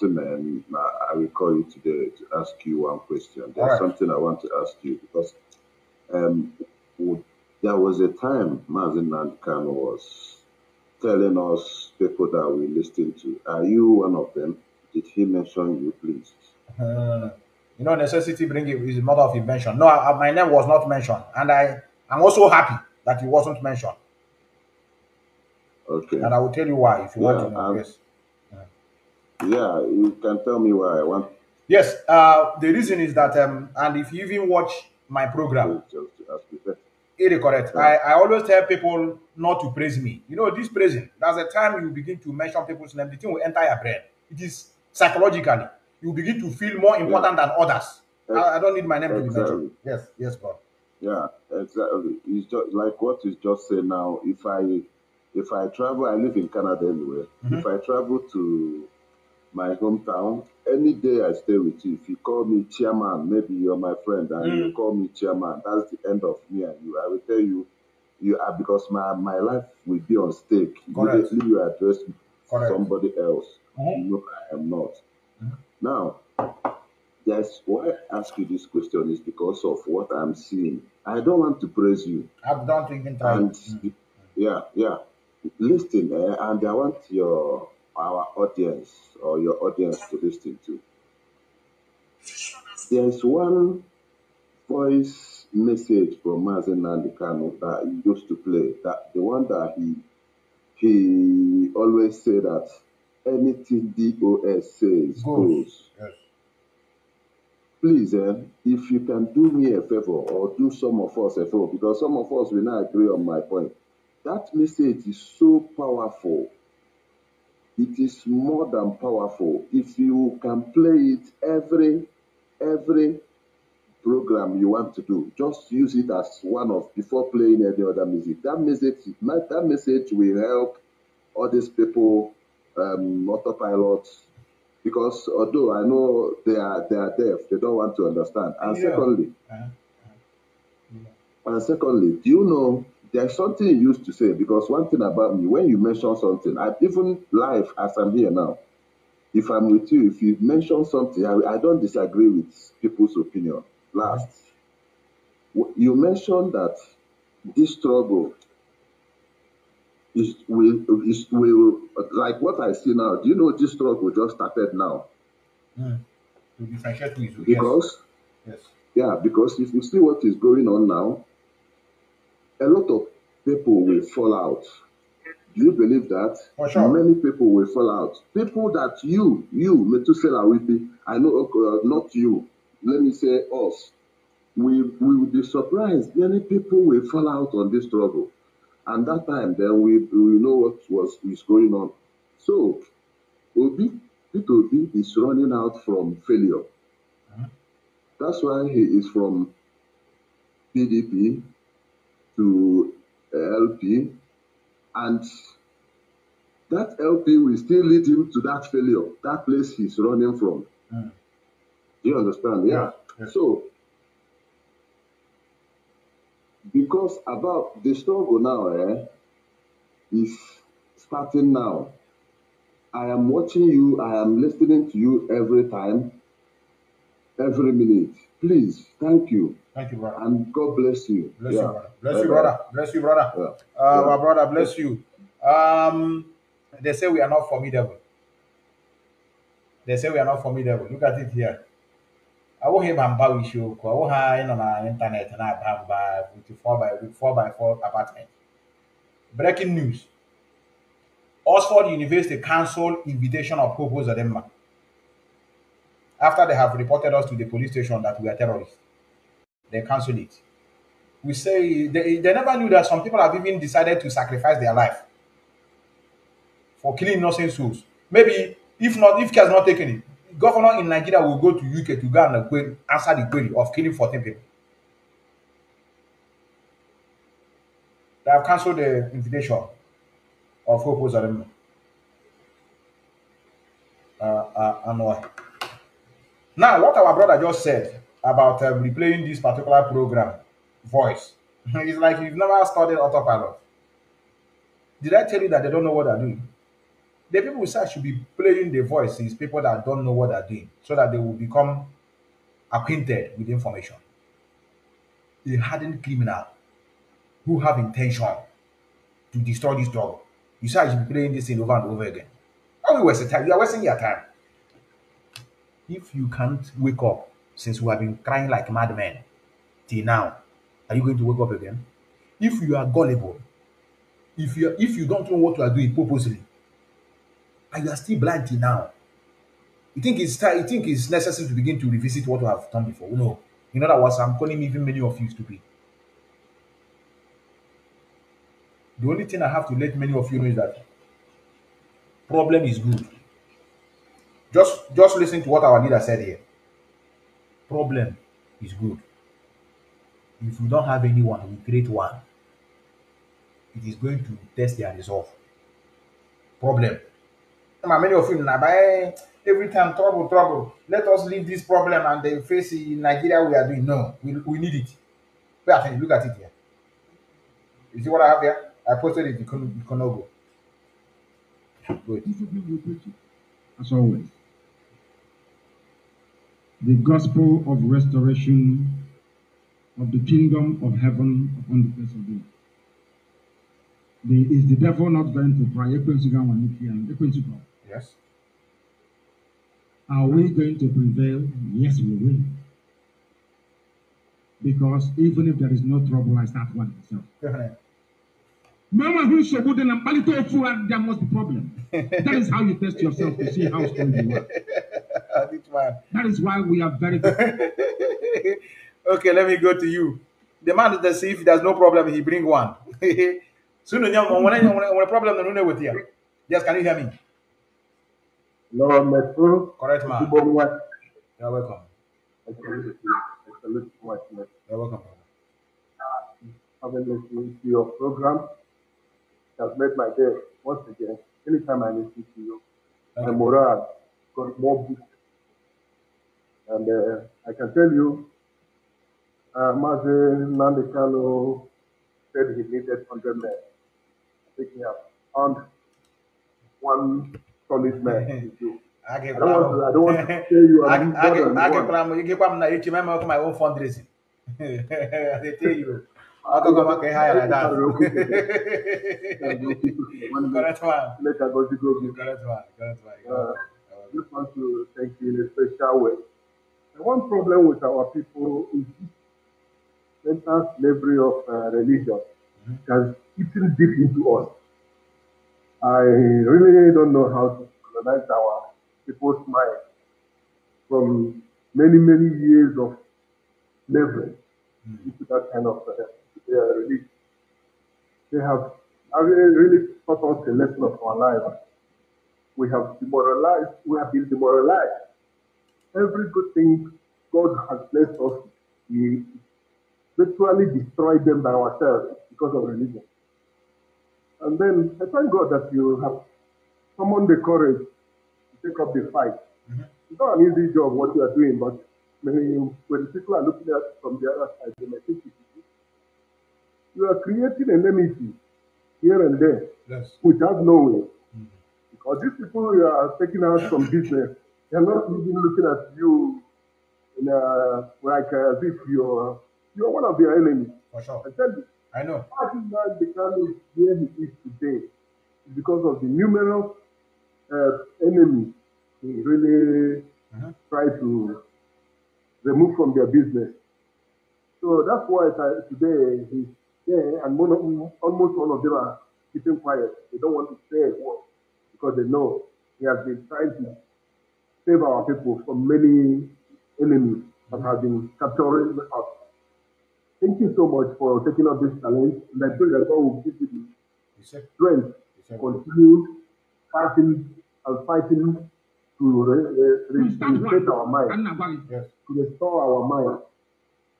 Man, I will call you today to ask you one question. There's something I want to ask you because there was a time Mazi Kanu was telling us people that we listen to. Are you one of them? Did he mention you, please? Necessity bring is mother of invention. No, my name was not mentioned, and I'm also happy that he wasn't mentioned. Okay. And I will tell you why if you want to know. Yes. Yeah, you can tell me why I want. Yes. The reason is that, and if you even watch my program, it is correct. Yeah. I always tell people not to praise me. You know, this praising, that's the time you begin to mention people's name, the thing will enter your brain. It is psychologically. You begin to feel more important than others. I don't need my name to be mentioned. Yes, yes, God. Yeah, exactly. It's just like what you just said now. If I travel, I live in Canada anyway. If I travel to my hometown, any day I stay with you, if you call me chairman, maybe you're my friend, and you call me chairman, that's the end of me and you. I will tell you, you are, because my life will be on stake. Immediately you address somebody else. You know I am not. Now, yes, why I ask you this question is because of what I'm seeing. I don't want to praise you. I don't even try. Yeah. Listen, and I want our audience or your audience to listen to. There's one voice message from Mazi Kanu that he used to play. That the one that he always say that anything DOS says goes. Yes. Please, if you can do me a favor or do some of us a favor, because some of us will not agree on my point. That message is so powerful. It is more than powerful. If you can play it every program you want to do, just use it as one of before playing any other music. That message will help all these people, autopilots. Because although I know they are deaf, they don't want to understand. And secondly, do you know there's something you used to say? Because one thing about me, when you mention something, even live as I'm here now, if I'm with you, if you mention something, I don't disagree with people's opinion. Last, you mentioned that this struggle will like what I see now. Do you know this struggle just started now? Because because if you see what is going on now, a lot of people will fall out. Do you believe that? For sure. Many people will fall out. People that you Methuselah with me, I know, not you. Let me say us. We will be surprised. Many people will fall out on this struggle, and that time then we know what is going on. So, Peter Obi is running out from failure. That's why he is from PDP to LP, and that LP will still lead him to that failure, that place he's running from. Do you understand? Yeah. Yes. So, because about the struggle now is starting now. I am watching you, I am listening to you every time, every minute. Please, thank you. Thank you, brother. And God bless you. Bless you, brother. Bless you, brother. Bless you, brother. My brother, bless you. They say we are not formidable. They say we are not formidable. Look at it here. I will hear Bamba with you. I will have on our internet and I have with 4x4 apartment. Breaking news. Oxford University cancelled invitation of Popo Zadema after they have reported us to the police station that we are terrorists. They cancelled it. We say they never knew that some people have even decided to sacrifice their life for killing innocent souls. Maybe if care is not taken it, governor in Nigeria will go to UK to go and answer the query of killing 14 people. They have cancelled the invitation of Popo Zadema. Now, what our brother just said about replaying this particular program, voice, it's like you've never studied autopilot. Did I tell you that they don't know what they're doing? The people who say I should be playing the voice is people that don't know what they're doing, so that they will become acquainted with information. A hardened criminal who have intention to destroy this drug. You say I should be playing this thing over and over again. How we waste the time? You are wasting your time. If you can't wake up since we have been crying like madmen till now, are you going to wake up again? If you are gullible, if you don't know what you are doing purposely, and you are still blind till now, you think it's necessary to begin to revisit what you have done before? No. In other words, I'm calling even many of you stupid. The only thing I have to let many of you know is that problem is good. Just listen to what our leader said here. Problem is good. If we don't have anyone, we create one. It is going to test their resolve. Problem. Many of you now every time trouble. Let us leave this problem and they face in Nigeria we are doing. No, we need it. Look at it here. You see what I have here? I posted it in Konogo. Good. As always, the gospel of restoration of the kingdom of heaven upon the face of the earth. Is the devil not going to cry? Yes. Are we going to prevail? Yes, we will. Because even if there is no trouble, I start one myself. Mama, who should there must be problem. That is how you test yourself to see how strong you are. That is why we are very good. Okay, let me go to you. The man that see if there's no problem, he bring one. Soon when a problem with you. Yes, can you hear me? No, Metro. Correct, man. You're welcome. You're welcome. Having listened to your program has made my day once again. Anytime I listen to you, my morale got more boost. And I can tell you, Mazi Nnamdi Kanu said he needed 100 men. I think he has found one solid man to do. I don't want to say you are you give my own fundraising. They tell you. I'll go back and hire like that. Correct one. I just want to thank you in a special way. The one problem with our people is this mental slavery of religion has eaten deep into us. I really don't know how to colonize our people's mind from many years of slavery into that kind of religion. They have really taught us a lesson of our life. We have been demoralized. Every good thing God has blessed us, we virtually destroyed them by ourselves because of religion. And then I thank God that you have summoned the courage to take up the fight. It's not an easy job what you are doing, but when people are looking at it from the other side, they may think you are creating an enmity here and there, without knowing. Because these people you are taking out from business, they are not even looking at you in like as if you're one of their enemies. For sure. I tell you, I know. the Kanu is where he is today is because of the numerous enemies he really tried to remove from their business. So that's why today he's there, and almost all of them are keeping quiet. They don't want to say a word because they know he has been trying to save our people from many enemies that have been capturing us. Thank you so much for taking up this challenge, and I pray that God will give you the strength to continue fighting to reset our mind, to restore our mind.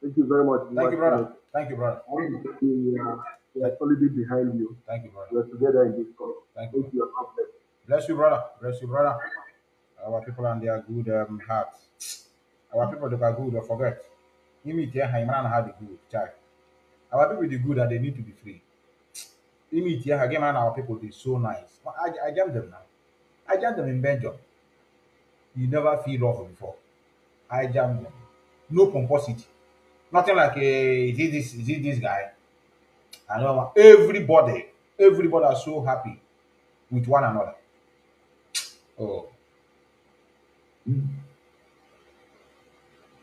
Thank you very much. Thank you, brother. Thank you, brother. We are solidly behind you. Thank you, brother. We are together in this cause. Thank you. God bless. Bless you, brother. Bless you, brother. Our people and their good hearts. Our people that are good, don't forget. Have the good child. Our people the good and they need to be free. Our people is so nice. I jam them now. I jam them in Belgium. You never feel love before. I jam them. No pomposity. Nothing like is it this guy? I know everybody are so happy with one another. Oh.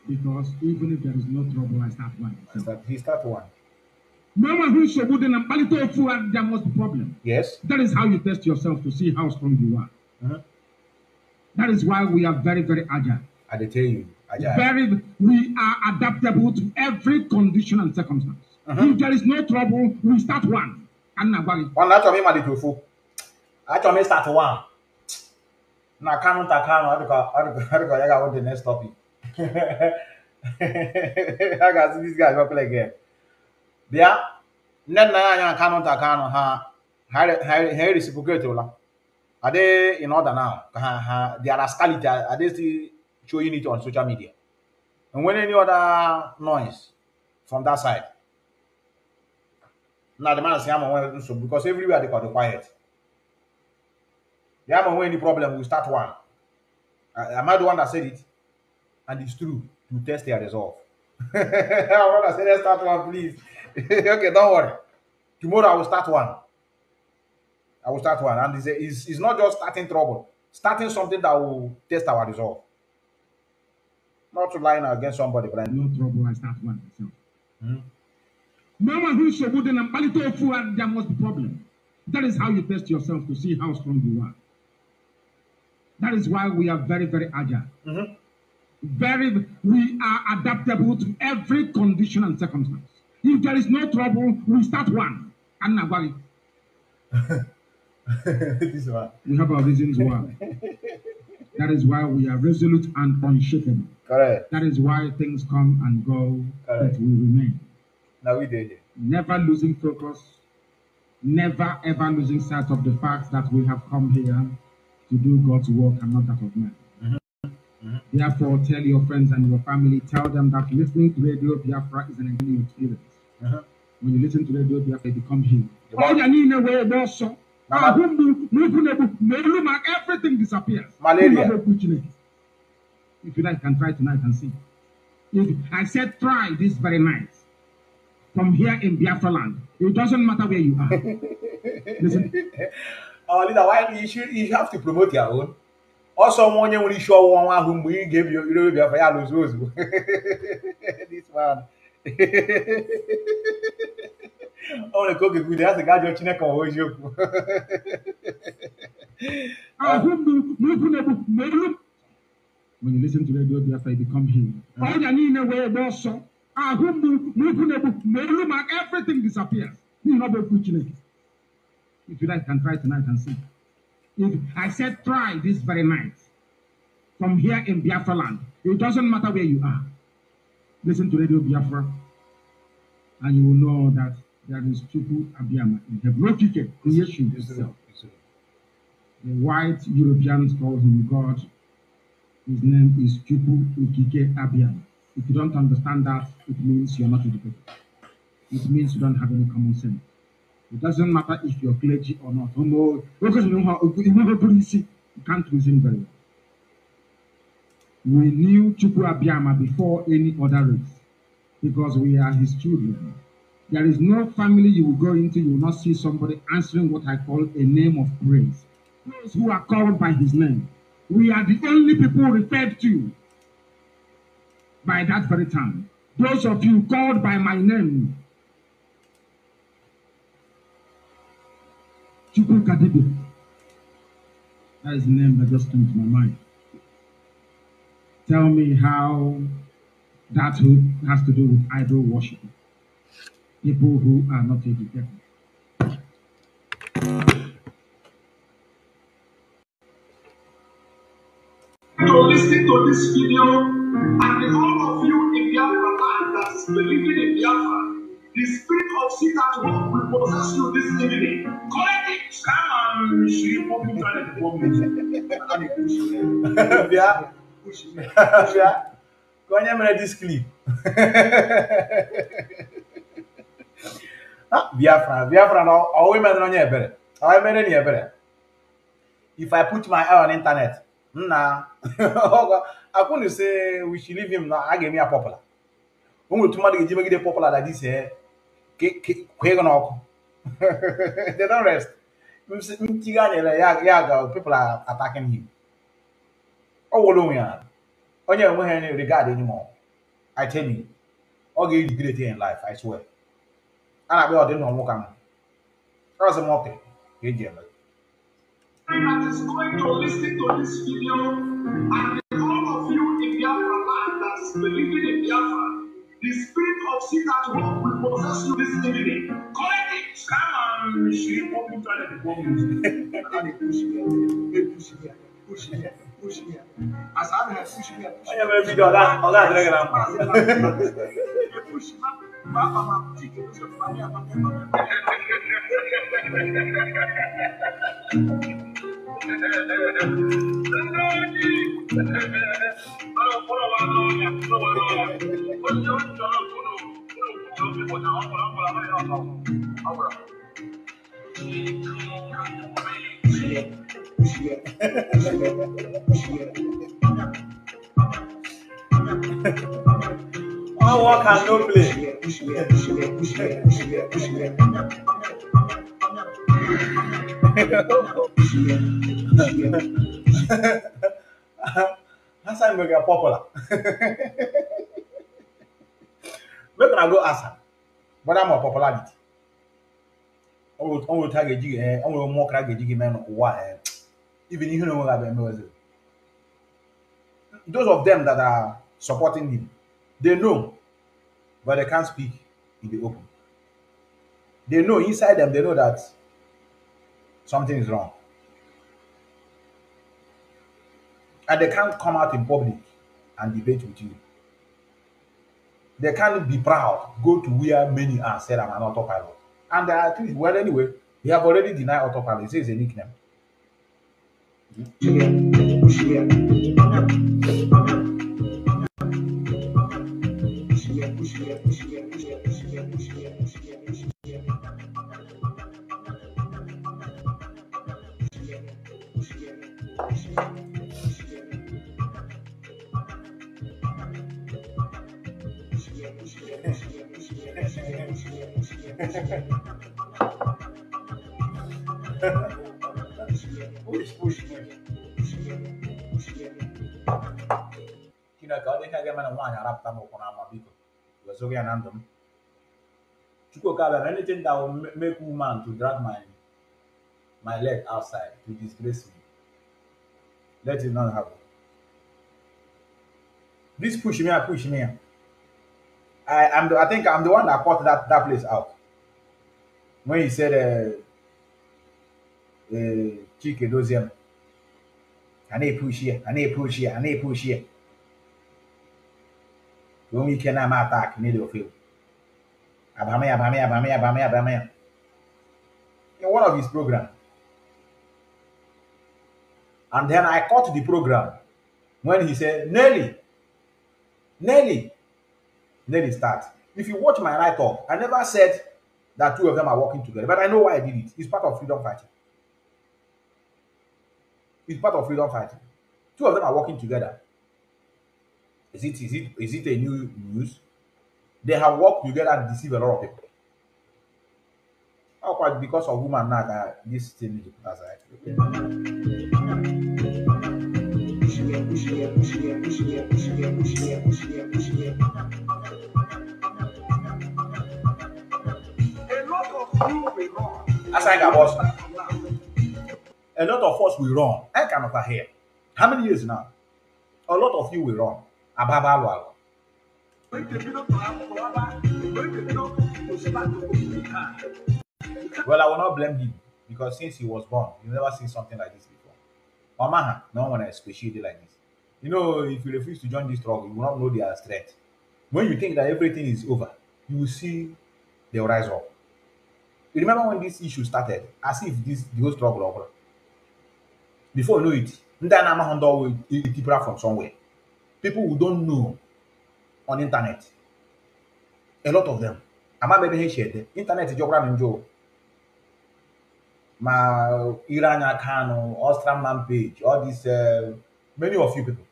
Because even if there is no trouble, I start one. He start one. Mama who so good and there must be problem. Yes. That is how you test yourself to see how strong you are. That is why we are very, very agile. I tell you, agile. We are adaptable to every condition and circumstance. If there is no trouble, we start one. One that's me mad to actually start one. Now Kanu I got the next topic. I got see this guy work again. Yeah. Nena Kanu ha reciprocate ola. Are they in order now? Their rascality, are they still showing it on social media? And when any other noise from that side, now the man is saying, so because everywhere they got the quiet. They haven't any problem, we start one. Am I the one that said it? And it's true to test their resolve. I want to say, let's start one, please. Okay, don't worry. Tomorrow I will start one. And it's not just starting trouble, starting something that will test our resolve. Not to line against somebody, but no trouble, I start one myself. Mama who so good and there must be problem. That is how you test yourself to see how strong you are. That is why we are very, very agile. We are adaptable to every condition and circumstance. If there is no trouble, we start one. This one. We have our reasons why. That is why we are resolute and unshakable. Correct. That is why things come and go, but we remain. Now we did it. Never losing focus, never ever losing sight of the fact that we have come here to do God's work and not that of man. Therefore, tell your friends and your family, tell them that listening to Radio Biafra is an enlightening experience. When you listen to Radio Biafra, you become healed. Everything disappears. Malaria. If you like, can try tonight and see. If I said try this very night, from here in Biafra land, it doesn't matter where you are. Listen. Our leader, why you have to promote your own? Also, when you show one whom we gave you Biafra, this one. Oh, the cook is good. That's the guy you're checking on. When you listen to Radio Biafra, you become healed. Everything disappears. If you like, can try tonight and see. If I said try this very night, from here in Biafra land, it doesn't matter where you are. Listen to Radio Biafra, and you will know that there is Chuku Abiyama in heaven. No Kike, creation itself. The white Europeans call him God. His name is Chuku Ukike Abiyama. If you don't understand that, it means you're not educated. It means you don't have any common sense. It doesn't matter if you're clergy or not. Because you can't reason very well. We knew Chuku Abiyama before any other race because we are his children. There is no family you will go into, you will not see somebody answering what I call a name of praise. Those who are called by his name. We are the only people referred to by that very time. Those of you called by my name, Chuku Kadibe. That is the name that just came to my mind. Tell me how that has to do with idol worship. People who are not educated. To listen to this video, and all of you in Biafra land that is believing in Biafra, the spirit of sit at home will possess you this evening. Collect it. Come on, she won't be trying to bomb me. Go on, this clip. Biafra, all women on your better. All men in your better. If I put my eye on internet, nah, I couldn't say we should leave him now. I gave me a popular. When we tomorrow give me popular like this, they don't rest. People are attacking him. Oh, on your regard anymore. I tell you, I'll give you great in life, I swear. And I will not walk on. That was a mock. That is going to listen to this video, and all of you in Biafra land that's believing in Biafra, the spirit of sin at work will possess you this evening. Collect it. Come on, she pop into the bomb. Push me. As I have push me. I have a video that all that dragon. Push me. Papa, chicken, Oh, what can no play? That's how we get popular. We're gonna go ask her, but I'm more popularity. On will tag a jig, on will more crack a jiggy man. Why? Even if you know what I mean. Those of them that are supporting him, they know, but they can't speak in the open. They know inside them, they know that something is wrong. And they can't come out in public and debate with you. They can't be proud, go to where many are said I'm an autopilot. And there are three. Well, anyway, he have already denied autopilot. He says it's a nickname. Push. Kina ka dị ka ga mana nwaanyị arapụta m ụkwụ n'ama biko wezoga ya na ndụ m Chukwuka bịara anything that will make woman to drag my leg outside to disgrace me, let it not happen. This push me. I think I'm the one that caught that place out when he said Chike Dozier. I need push here. When we can attack, need to feel. Abame. In one of his programs. And then I caught the program when he said, Nelly starts. If you watch my write-up, I never said that two of them are working together, but I know why I did it. It's part of freedom fighting. Two of them are working together. Is it a new news? They have worked together and deceived a lot of people. How quite because of woman now that this thing is put aside. As I got boss. A lot of us will run. I cannot hear. How many years now? A lot of you will run. Ababa. Well, I will not blame him because since he was born, you've never seen something like this before. Mama, no one has appreciated like this. You know, if you refuse to join this struggle, you will not know their strength. When you think that everything is over, you will see they'll rise up. You remember when this issue started, as if the whole struggle over. Before you know it, Nnamdi will people from somewhere. People who don't know on internet. A lot of them. I'm not maybe shared. Internet is your brand Joe. My Irania Kanu, Austrian page, all these many of you people.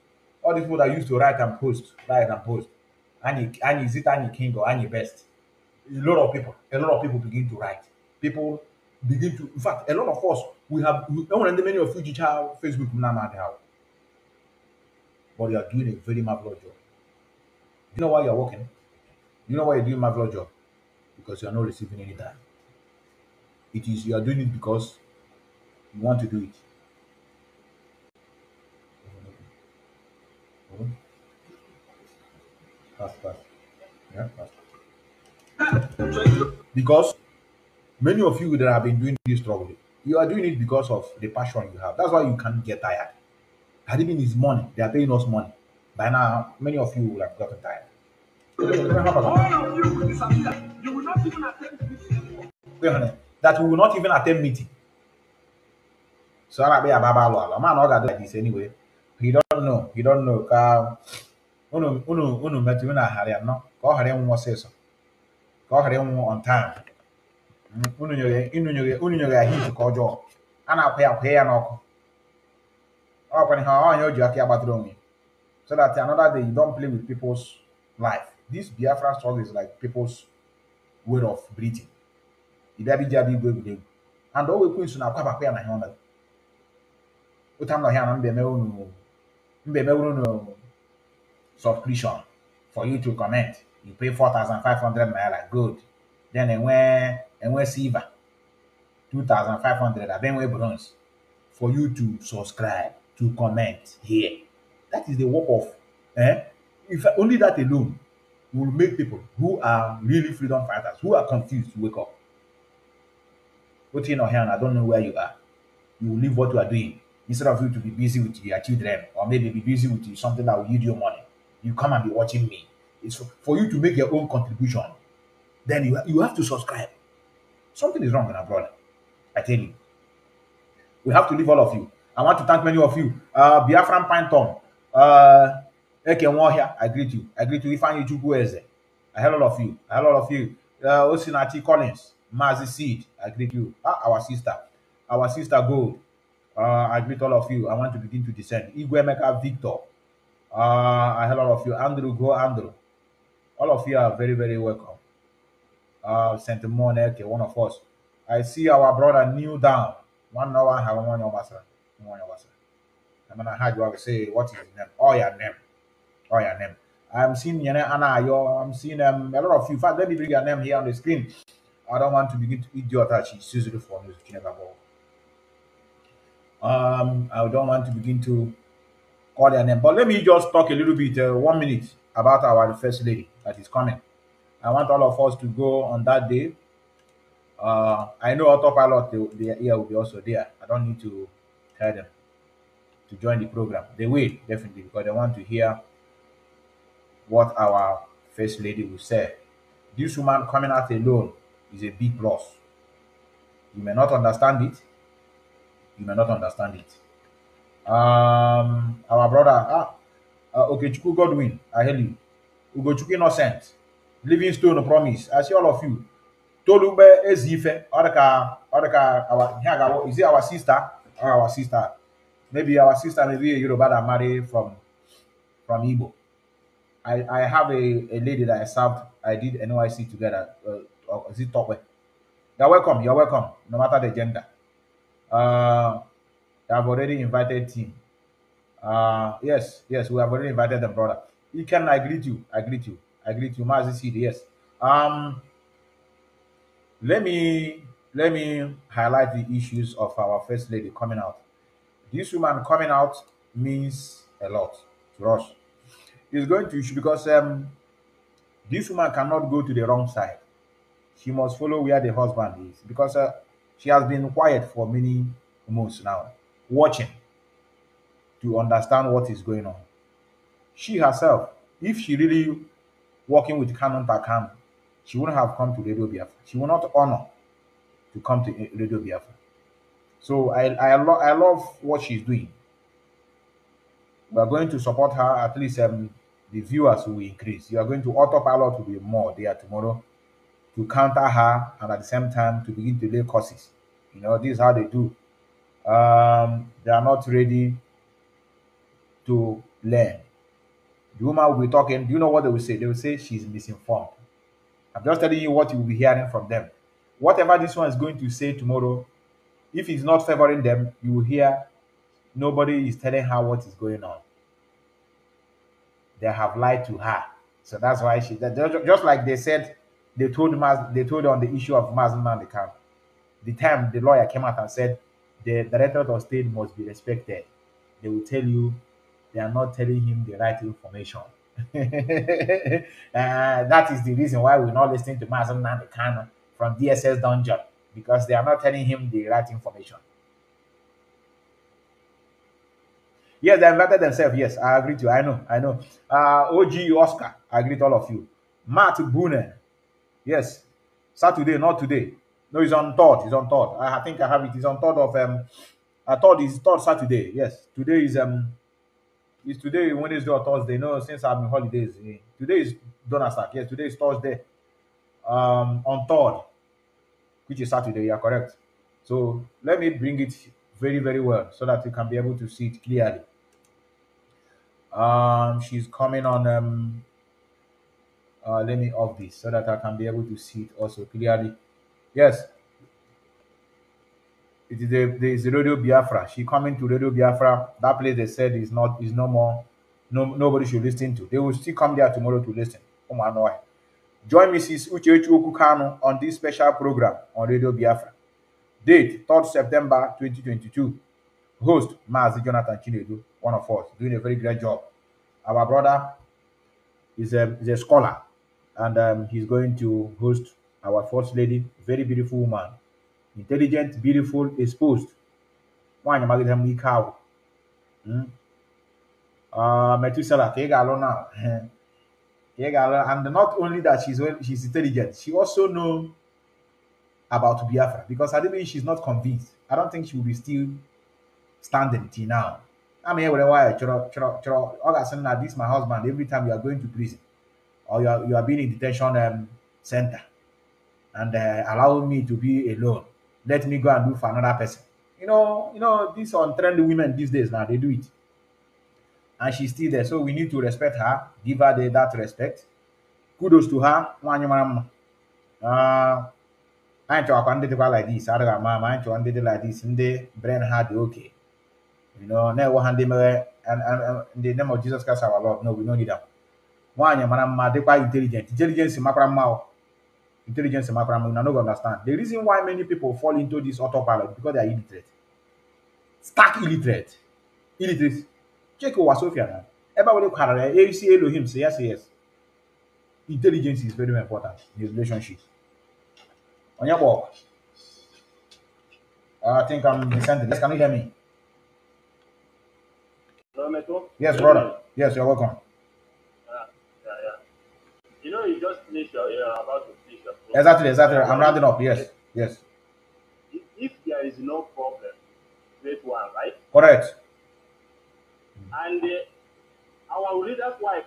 All these people that used to write and post. Any king or any best. A lot of people begin to write. People begin to, in fact, a lot of us, we many of you have Facebook now. But you are doing a very marvelous job. Do you know why you are working? Do you know why you're doing marvelous job? because you are not receiving any time. It is you are doing it because you want to do it. Fast. Yeah, fast. Because many of you that have been doing this struggle, you are doing it because of the passion you have. That's why you can't get tired. Had it been his money, they are paying us money. By now, many of you will have gotten tired. All of you will disappear. You will not even attend meeting. That we will not even attend meeting. So I'll be a baba man all like this anyway. He don't know. Unu metu na hari no. Ko hari nwo seso. Ko hari nwo on time. Unu nyoge hit ko jo. Ana akwa ya na oku. O kwani ha onye oju aka agbatoro onwe. So that another day you don't play with people's life. This Biafra struggle is like people's way of breathing. Idabi jabi gwe. And always queen na akwa bakwa ya na he ona. Utam no here na mbe me unu subscription for you to comment. You pay 4,500 naira, good. Then enwe silver 2,500, and then we bronze for you to subscribe, to comment here. That is the work of if only that alone will make people who are really freedom fighters, who are confused, wake up. Put in your hand, I don't know where you are. You will leave what you are doing. Instead of you to be busy with your children, or maybe be busy with something that will yield you money, you come and be watching me. It's for you to make your own contribution. Then you have to subscribe. Something is wrong with our brother. I tell you. We have to leave all of you. I want to thank many of you. Biafran Pinton. I greet you. I greet you. Ifeanyi Chukwueze. I hello all of you. I hello all of you. Osinati Collins. Mazi Seed. I greet you. Our sister. Our sister Gold. I greet all of you. I want to begin to descend. Igwemeka Victor. I hello all of you. Andrew, go Andrew. All of you are very, very welcome. Saint Moneke, one of us. I see our brother kneel down. 1 hour, have one your master. I'm gonna have you say what is his name? Oh, your name. Oh, your name. I'm seeing Anna. I'm seeing a lot of you. In fact, let me bring your name here on the screen. I don't want to begin to idiot touch. It's usually for news. I don't want to begin to call their name, but let me just talk a little bit, 1 minute, about our first lady that is coming. I want all of us to go on that day. I know autopilot, the ear will be also there. I don't need to tell them to join the program. They will, definitely, because they want to hear what our first lady will say. This woman coming out alone is a big loss. You may not understand it. You may not understand it. Our brother, Okechukwu Godwin, I hear you. Ugochukwu Innocent, Livingstone Promise. I see all of you. Tolube Ezife, is it our sister or our sister? Maybe our sister, maybe a Yoruba that married from Igbo. I have a lady that I served. I did NYC together. Is it Tokwe? You're welcome. You're welcome. No matter the gender. I've already invited him. Yes, we have already invited them, brother. I greet you. Mazi Seed, yes. Let me highlight the issues of our first lady coming out. This woman coming out means a lot to us. It's going to issue because this woman cannot go to the wrong side. She must follow where the husband is because she has been quiet for many months now, watching to understand what is going on. She herself, if she really working with Kanu, she wouldn't have come to Radio Biafra. She will not honor to come to Radio Biafra. So I love what she's doing. We are going to support her. At least the viewers will increase. You are going to autopilot to be more there tomorrow to counter her and at the same time to begin to lay courses. You know, this is how they do. They are not ready to learn. The woman will be talking. Do you know what they will say? They will say she's misinformed. I'm just telling you what you will be hearing from them. Whatever this one is going to say tomorrow, if it's not favoring them, you will hear nobody is telling her what is going on. They have lied to her. So that's why just like they said they told on the issue of Mazi Nnamdi. The time the lawyer came out and said the directorate of state must be respected, they will tell you they are not telling him the right information. That is the reason why we're not listening to Mazi Nnamdi from DSS dungeon, because they are not telling him the right information. Yes, they invited themselves. Yes, I agree to you. I know. OG Oscar, I agree to all of you. Matt Boone, yes, Saturday, not today. No, it's on third. It's on third. I think I have it. It's on third of I thought it's third Saturday. Yes, today is today Wednesday or Thursday. No, since I'm in holidays. Today is Donnerstag. Yes, today is Thursday. On third, which is Saturday. You are correct. So let me bring it very, very well so that you can be able to see it clearly. She's coming on. Let me off this so that I can be able to see it also clearly. Yes, it is the Radio Biafra. She coming to Radio Biafra. That place they said is no more. Nobody should listen to. They will still come there tomorrow to listen. Oh my God. Join Mrs. Uchechu Kanu on this special program on Radio Biafra. Date 3rd September 2022. Host Mazi Jonathan Chinedu, one of us, doing a very great job. Our brother is a scholar, and he's going to host our first lady, very beautiful woman, intelligent, beautiful, exposed. Methuselah, now. And not only that, she's intelligent, she also knows about Biafra, because I don't think she's not convinced. I don't think she will be still standing till now. I'm here with a wire. This is my husband. Every time you are going to prison or you are being in detention center and allowing me to be alone, let me go and do for another person. You know, these untrained women these days now, they do it. And she's still there. So we need to respect her, give her that respect. Kudos to her. I ain't talking like this. I ain't talking like this. And they brain hard, okay. You know, never hand them and in the name of Jesus Christ our Lord. No, we don't need that. One, they quite intelligent. Intelligence in Macram. Intelligence in Macram. You don't understand. The reason why many people fall into this autopilot because they are illiterate. Stark illiterate. Illiterate. Check over Sophia now. Everybody will you see Elohim say yes. Intelligence is very important in his relationship. On your walk. I think I'm descending. Can you hear me? Yes, brother. Yes, you're welcome. Yeah. You know, you just finished you're about to finish your program. Exactly. I'm rounding up. Yes. If there is no problem, create one, right? Correct. And our leader's wife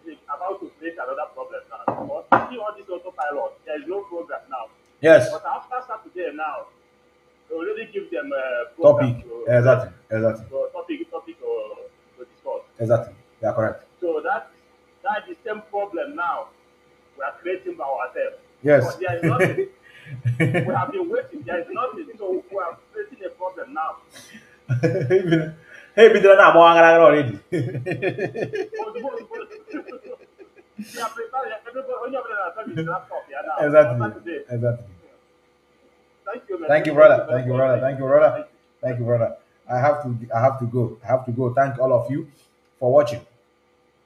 is about to create another problem now. But see all this autopilot, there is no program now. Yes. But after Saturday now, they already give them a topic. Exactly. So topic to discuss. Exactly. You are correct. So that's the same problem now we are creating by ourselves. Yes. But there is nothing. We have been waiting. There is nothing. So we are creating a problem now. Hey, but I'm already. Exactly. Thank you, brother. I have to go. Thank all of you for watching.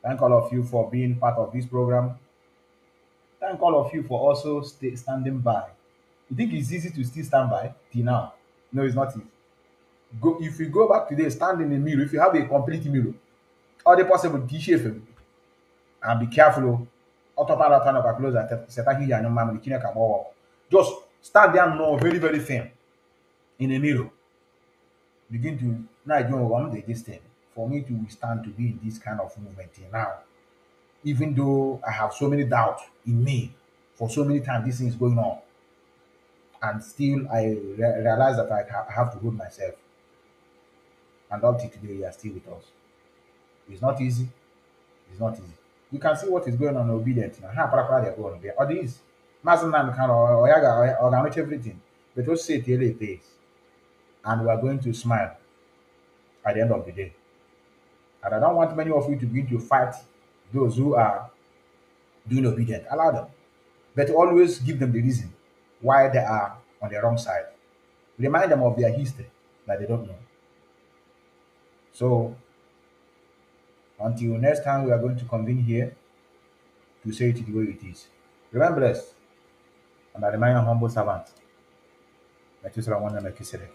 Thank all of you for being part of this program. Thank all of you for also standing by. You think it's easy to still stand by till now? No, it's not easy. If you go back today, stand in the mirror. If you have a complete mirror, all the possible t-shirt, and be careful. Just stand there now, very, very thin in the mirror. Begin to now this thing for me to stand to be in this kind of movement now. Even though I have so many doubts in me for so many times this thing is going on, and still I realize that I have to hold myself. And up to today, you are still with us. It's not easy. You can see what is going on in obedience now. How they're going there. Or this Mazi Nnamdi or everything. But just say it pays. And we are going to smile at the end of the day. And I don't want many of you to begin to fight those who are doing obedient. Allow them. but always give them the reason why they are on the wrong side. Remind them of their history that they don't know. So, until next time, we are going to convene here to say it the way it is. Remember us, and I remain a humble servant. Methuselah Nnamdi.